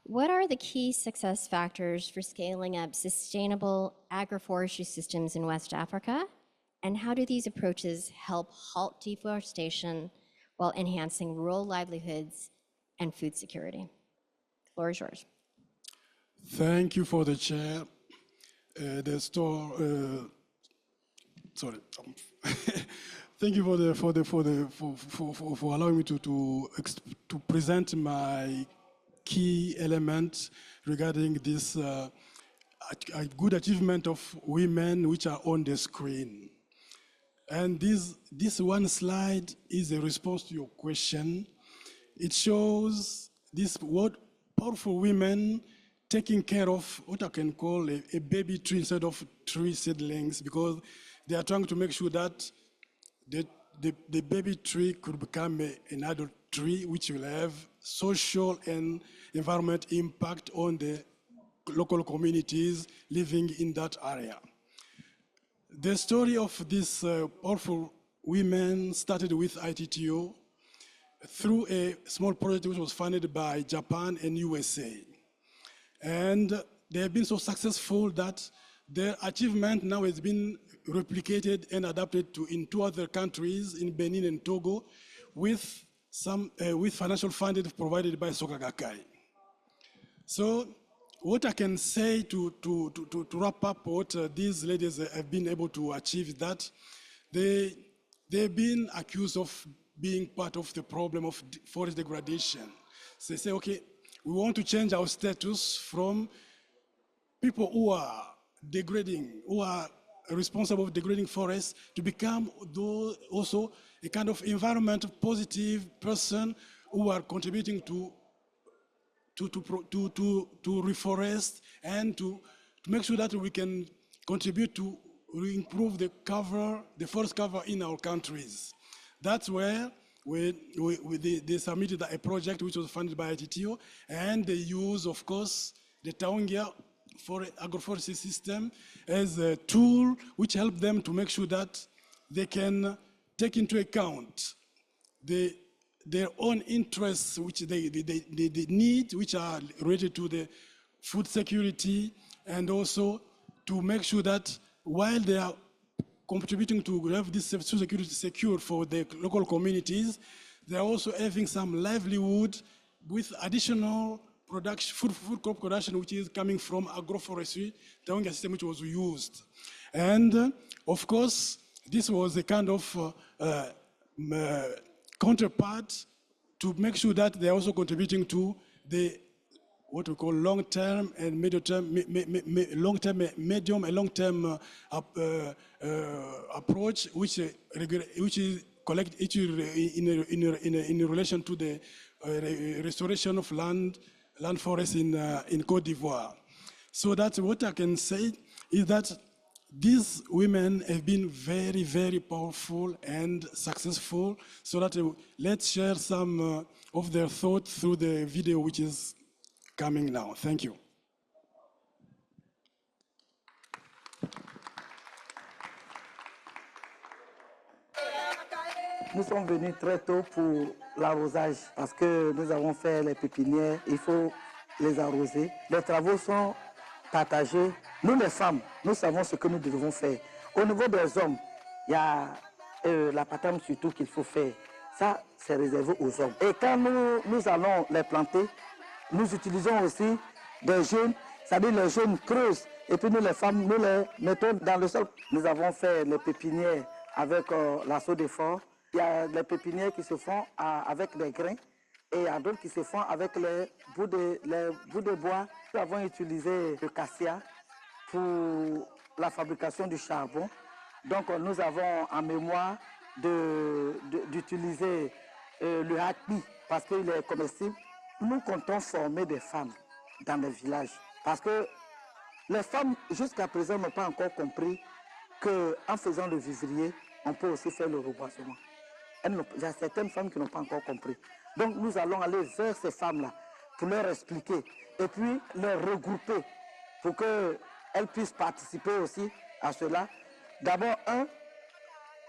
Speaker 1: What are the key success factors for scaling up sustainable agroforestry systems in West Africa? And how do these approaches help halt deforestation while enhancing rural livelihoods and food security? The floor is yours.
Speaker 7: Thank you for the chair. Thank you for allowing me to present my key elements regarding this good achievement of women which are on the screen. And this one slide is a response to your question. It shows this powerful women taking care of what I can call a baby tree instead of tree seedlings, because they are trying to make sure that the baby tree could become an adult tree, which will have social and environment impact on the local communities living in that area. The story of these powerful women started with ITTO through a small project which was funded by Japan and USA. And they have been so successful that their achievement now has been replicated and adapted in two other countries, in Benin and Togo, with financial funding provided by Sokagakai. So what I can say to wrap up what these ladies have been able to achieve is that they've been accused of being part of the problem of forest degradation. So they say, okay, we want to change our status from people who are degrading, who are responsible for degrading forests, to become also a kind of environmental positive person who are contributing to reforest and to make sure that we can contribute to improve the forest cover in our countries. That's where they submitted a project which was funded by ITTO, and they use, of course, the Taongia for agroforestry system as a tool which helps them to make sure that they can take into account their own interests, which they need, which are related to the food security, and also to make sure that while they are contributing to have this food security secured for the local communities, they are also having some livelihood with additional production, food crop production, which is coming from agroforestry, the Taongia system which was used. And of course, this was a kind of counterpart to make sure that they're also contributing to the what we call long-term and medium-term, medium and long-term approach, which is in relation to the restoration of land forests in Côte d'Ivoire. So that's what I can say is that these women have been very, very powerful and successful. So that let's share some of their thoughts through the video which is coming now. Thank you.
Speaker 8: Nous sommes venus très tôt pour l'arrosage parce que nous avons fait les pépinières, il faut les arroser. Les travaux sont partagés. Nous les femmes, nous savons ce que nous devons faire. Au niveau des hommes, il y a la patame surtout qu'il faut faire. Ça, c'est réservé aux hommes. Et quand nous allons les planter, nous utilisons aussi des jeunes, c'est-à-dire les jeunes creusent. Et puis nous les femmes, nous les mettons dans le sol. Nous avons fait les pépinières avec l'assaut d'effort. Il y a les pépinières qui se font avec des grains et il y a d'autres qui se font avec les bouts de bois. Nous avons utilisé le cassia pour la fabrication du charbon. Donc nous avons en mémoire d'utiliser le hakpi parce qu'il est comestible. Nous comptons former des femmes dans les villages parce que les femmes jusqu'à présent n'ont pas encore compris qu'en faisant le vivrier, on peut aussi faire le reboisement. Il y a certaines femmes qui n'ont pas encore compris. Donc nous allons aller vers ces femmes-là pour leur expliquer et puis les regrouper pour qu'elles puissent participer aussi à cela. D'abord,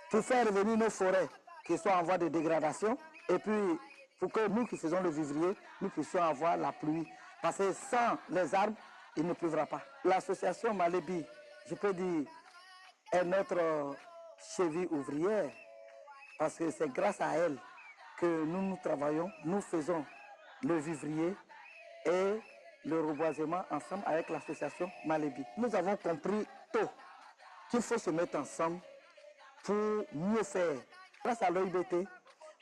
Speaker 8: pour faire revenir nos forêts qui sont en voie de dégradation et puis pour que nous qui faisons le vivrier, nous puissions avoir la pluie. Parce que sans les arbres, il ne pleuvra pas. L'association Malébi, je peux dire, est notre cheville ouvrière. Parce que c'est grâce à elle que nous travaillons, nous faisons le vivrier et le reboisement ensemble avec l'association Malébi. Nous avons compris tôt qu'il faut se mettre ensemble pour mieux faire. Grâce à l'OIBT,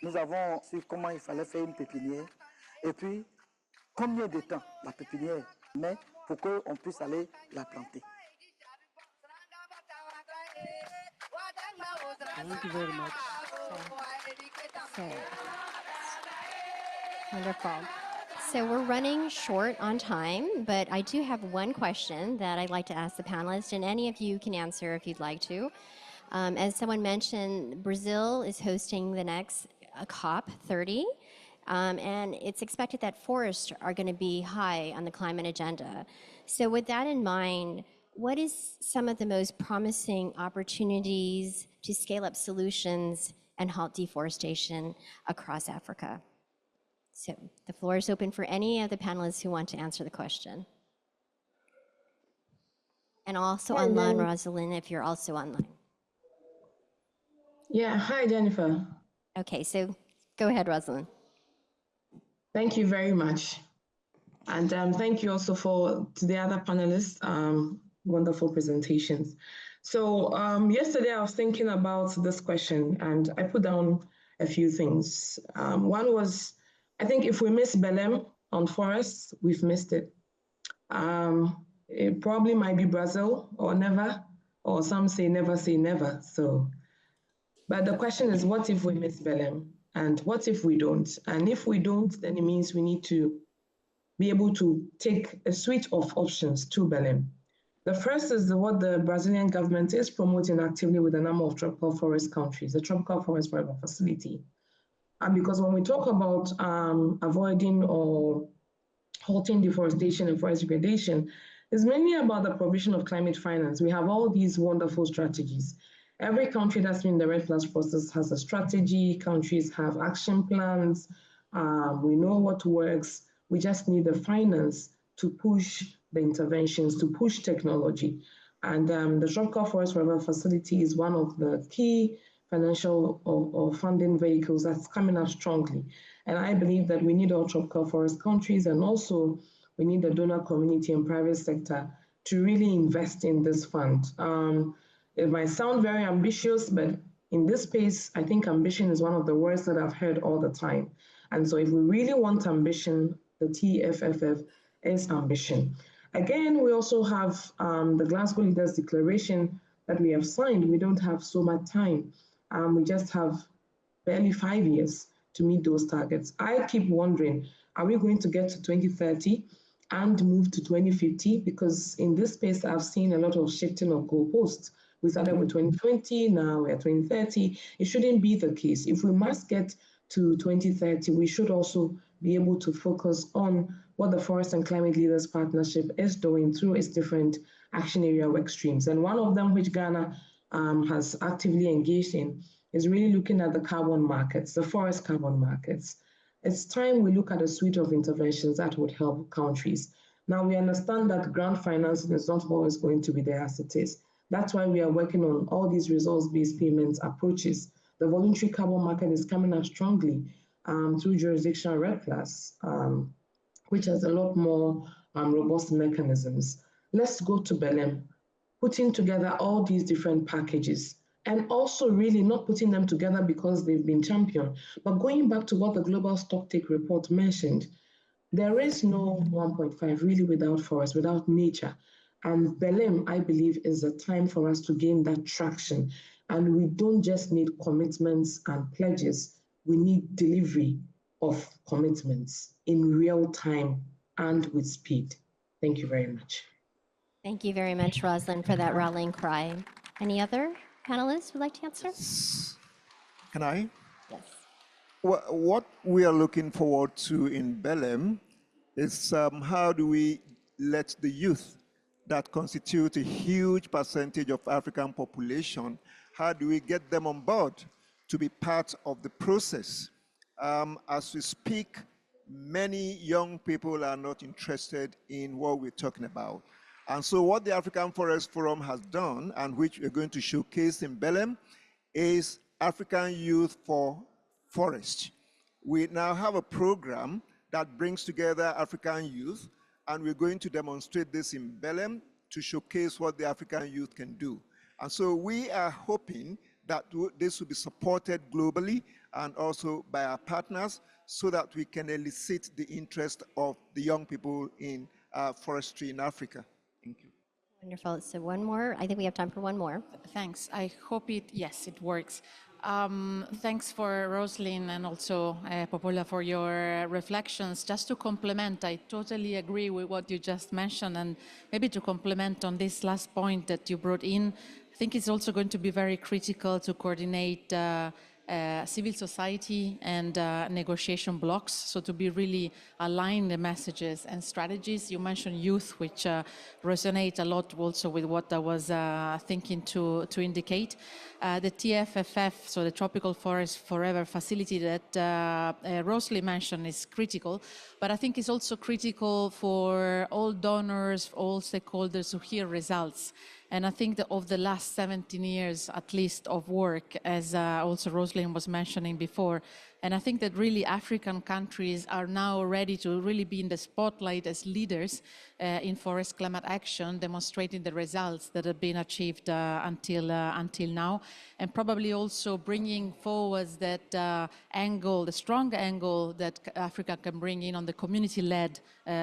Speaker 8: nous avons su comment il fallait faire une pépinière et puis combien de temps la pépinière met pour qu'on puisse aller la planter.
Speaker 9: Thank you very much.
Speaker 1: Wonderful. So we're running short on time, but I do have one question that I'd like to ask the panelists, and any of you can answer if you'd like to. As someone mentioned, Brazil is hosting the next COP 30, and it's expected that forests are going to be high on the climate agenda. So with that in mind, what is some of the most promising opportunities to scale up solutions and halt deforestation across Africa? So the floor is open for any of the panelists who want to answer the question. And also online, Rosalind, if you're also online.
Speaker 5: Yeah, hi, Jennifer.
Speaker 1: Okay, so Go ahead, Rosalind.
Speaker 5: Thank you very much. And thank you also to the other panelists, wonderful presentations. So yesterday I was thinking about this question and I put down a few things. One was, I think if we miss Belém on forests, we've missed it. It probably might be Brazil or never, or some say never. So, but the question is, what if we miss Belém? And what if we don't? And if we don't, then it means we need to be able to take a suite of options to Belém. The first is what the Brazilian government is promoting actively with a number of tropical forest countries, the Tropical Forest Forever Facility. And because when we talk about avoiding or halting deforestation and forest degradation, it's mainly about the provision of climate finance. We have all these wonderful strategies. Every country that's been in the REDD+ process has a strategy. Countries have action plans. We know what works. We just need the finance to push the interventions, to push technology. And the Tropical Forest Forever Facility is one of the key financial or funding vehicles that's coming up strongly. And I believe that we need all tropical forest countries, and also we need the donor community and private sector to really invest in this fund. It might sound very ambitious, but in this space, I think ambition is one of the words that I've heard all the time. And so if we really want ambition, the TFFF is ambition. Again, we also have the Glasgow Leaders Declaration that we have signed. We don't have so much time. We just have barely 5 years to meet those targets. I keep wondering, are we going to get to 2030 and move to 2050? Because in this space, I've seen a lot of shifting of goalposts. We started with 2020, now we're 2030. It shouldn't be the case. If we must get to 2030, we should also be able to focus on what the Forest and Climate Leaders Partnership is doing through its different action area work streams. And one of them, which Ghana has actively engaged in, is really looking at the carbon markets, the forest carbon markets. It's time we look at a suite of interventions that would help countries. Now, we understand that grant financing is not always going to be there as it is. That's why we are working on all these results-based payments approaches. The voluntary carbon market is coming up strongly through jurisdictional REDD+, which has a lot more robust mechanisms. Let's go to Belém, putting together all these different packages, and also really not putting them together because they've been championed, but going back to what the Global Stocktake report mentioned, there is no 1.5 really without forest, without nature. And Belém, I believe, is the time for us to gain that traction. And we don't just need commitments and pledges, we need delivery of commitments in real time and with speed. Thank you very much.
Speaker 1: Thank you very much, Rosalind, for that rallying cry. Any other panelists would like to answer?
Speaker 4: Can I?
Speaker 1: Yes.
Speaker 4: What we are looking forward to in Belém is how do we let the youth that constitute a huge percentage of African population, how do we get them on board to be part of the process? As we speak, many young people are not interested in what we're talking about. And so what the African Forest Forum has done, and which we're going to showcase in Belém, is African Youth for Forest. We now have a program that brings together African youth, and we're going to demonstrate this in Belém to showcase what the African youth can do. And so we are hoping that this will be supported globally and also by our partners so that we can elicit the interest of the young people in forestry in Africa. Thank you.
Speaker 1: Wonderful. So one more. I think we have time for one more.
Speaker 3: Thanks. I hope yes, it works. Thanks for Rosalind and also Popola for your reflections. Just to complement, I totally agree with what you just mentioned, and maybe to complement on this last point that you brought in, I think it's also going to be very critical to coordinate civil society and negotiation blocks, so to be really align the messages and strategies. You mentioned youth, which resonate a lot also with what I was thinking to indicate. The TFFF, so the Tropical Forest Forever Facility that Rosalind mentioned is critical, but I think it's also critical for all donors, all stakeholders to hear results. And I think that of the last 17 years, at least, of work, as also Rosalind was mentioning before, and I think that really African countries are now ready to really be in the spotlight as leaders in forest climate action, demonstrating the results that have been achieved until now, and probably also bringing forward that angle, the strong angle that Africa can bring in on the community-led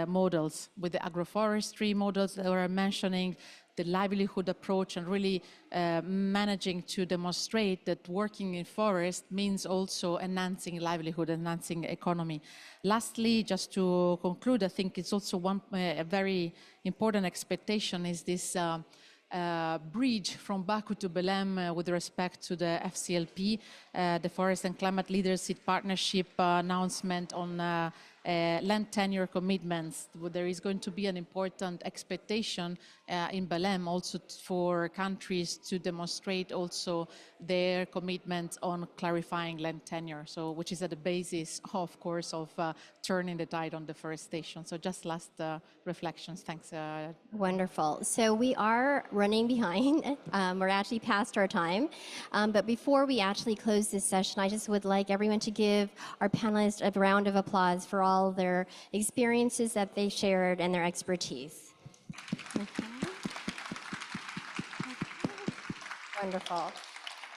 Speaker 3: models with the agroforestry models that we were mentioning, the livelihood approach, and really managing to demonstrate that working in forest means also enhancing livelihood, enhancing economy. Lastly, just to conclude, I think it's also a very important expectation is this bridge from Baku to Belém with respect to the FCLP, the Forest and Climate Leadership Partnership announcement on land tenure commitments. There is going to be an important expectation in Belém also for countries to demonstrate also their commitment on clarifying land tenure, so which is at the basis, of course, of turning the tide on deforestation. So just last reflections. Thanks.
Speaker 1: Wonderful. So we are running behind. We're actually past our time. But before we actually close this session, I just would like everyone to give our panelists a round of applause for all their experiences that they shared and their expertise. Wonderful.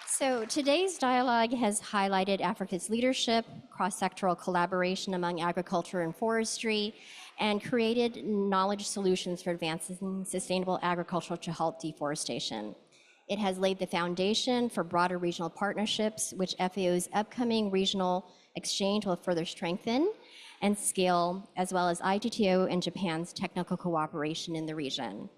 Speaker 1: So today's dialogue has highlighted Africa's leadership, cross-sectoral collaboration among agriculture and forestry, and created knowledge solutions for advancing sustainable agriculture to halt deforestation. It has laid the foundation for broader regional partnerships, which FAO's upcoming regional exchange will further strengthen and scale, as well as ITTO and Japan's technical cooperation in the region.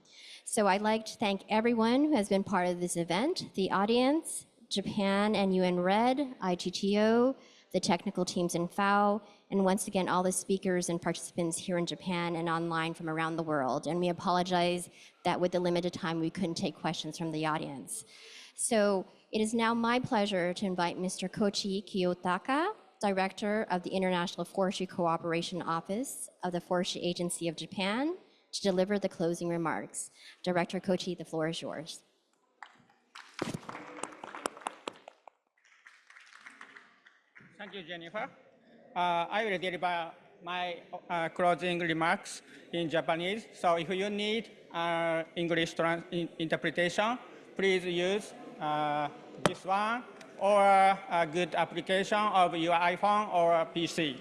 Speaker 1: So I'd like to thank everyone who has been part of this event, the audience, Japan and UN Red, ITTO, the technical teams in FAO, and once again, all the speakers and participants here in Japan and online from around the world. And we apologize that with the limited time, we couldn't take questions from the audience. So it is now my pleasure to invite Mr. Koichi Kiyotaka, Director of the International Forestry Cooperation Office of the Forestry Agency of Japan, to deliver the closing remarks. Director Koichi, the floor is yours.
Speaker 9: Thank you, Jennifer. I will deliver my closing remarks in Japanese. So if you need English interpretation, please use this one or a good application of your iPhone or PC.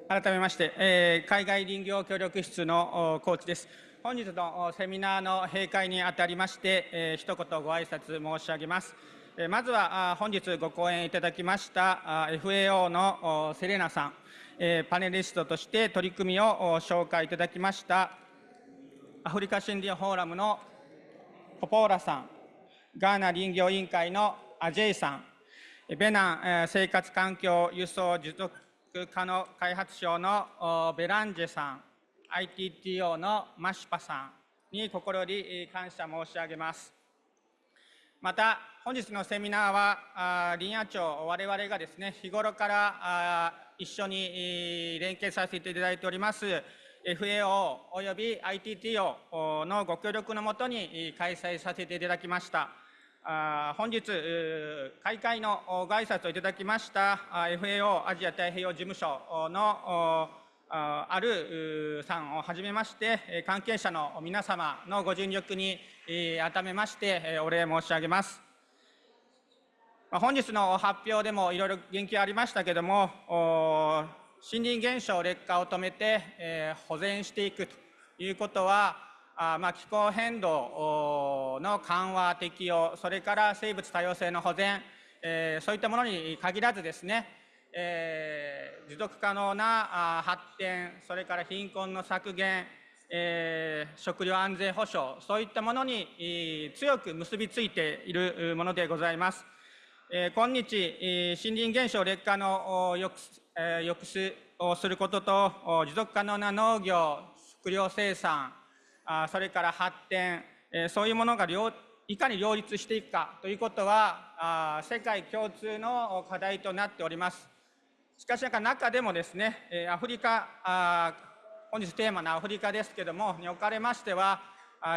Speaker 9: 改めまして、海外林業協力室のコーチです。本日のセミナーの閉会にあたりまして、一言ご挨拶申し上げます。まずは本日ご講演いただきました FAO のセレナさん、パネリストとして取り組みを紹介いただきましたアフリカ森林フォーラムのポポーラさん、ガーナ林業委員会のアジェイさん、ベナン生活環境輸送持続可能開発省のベランジェさん、ITTO のマシュパさんに心より感謝申し上げます。また本日のセミナーは林野庁我々がですね、日頃から一緒に連携させていただいております FAO および ITTO のご協力のもとに開催させていただきました。本日開会のご挨拶をいただきました FAO アジア太平洋事務所のあるさんをはじめまして関係者の皆様のご尽力に改めましてお礼申し上げます。本日の発表でもいろいろ言及ありましたけれども、森林減少劣化を止めて保全していくということは、気候変動の緩和適用、それから生物多様性の保全、そういったものに限らずですね、持続可能な発展、それから貧困の削減、食料安全保障、そういったものに強く結びついているものでございます。今日、森林減少劣化の抑止をすることと、持続可能な農業、食料生産、それから発展、そういうものがいかに両立していくかということは、世界共通の課題となっております。しかし中でもですね、アフリカ本日テーマのアフリカですけれども、におかれましては、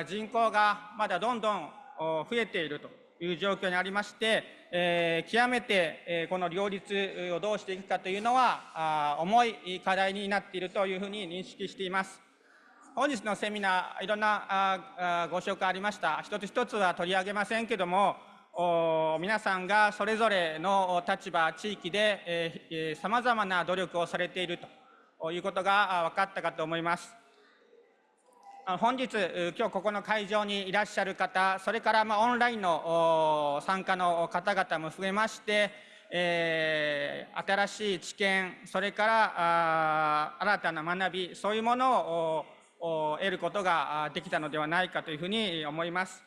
Speaker 9: 人口がまだどんどん増えているという状況にありまして、極めてこの両立をどうしていくかというのは、重い課題になっているというふうに認識しています。本日のセミナー、いろんなご紹介ありました。一つ一つは取り上げませんけれども、皆さんがそれぞれの立場、地域でさまざまな努力をされているということが分かったかと思います。本日、今日ここの会場にいらっしゃる方、それからオンラインの参加の方々も増えまして、新しい知見、それから新たな学び、そういうものを得ることができたのではないかというふうに思います。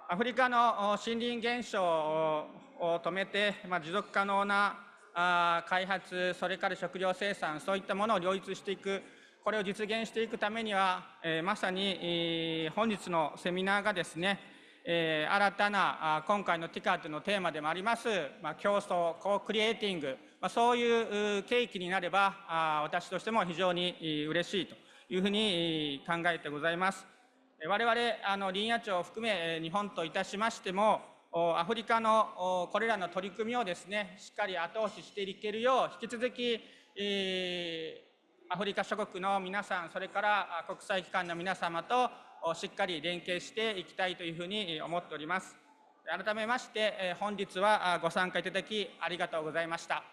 Speaker 9: アフリカの森林減少を止めて、持続可能な開発、それから食料生産、そういったものを両立していく、これを実現していくためには、まさに本日のセミナーがですね、新たな今回のTICADのテーマでもあります、競争、コークリエイティング、そういう契機になれば、私としても非常に嬉しいというふうに考えてございます。我々林野庁を含め日本といたしましても、アフリカのこれらの取り組みをですね、しっかり後押ししていけるよう、引き続き、アフリカ諸国の皆さん、それから国際機関の皆様としっかり連携していきたいというふうに思っております。改めまして、本日はご参加いただきありがとうございました。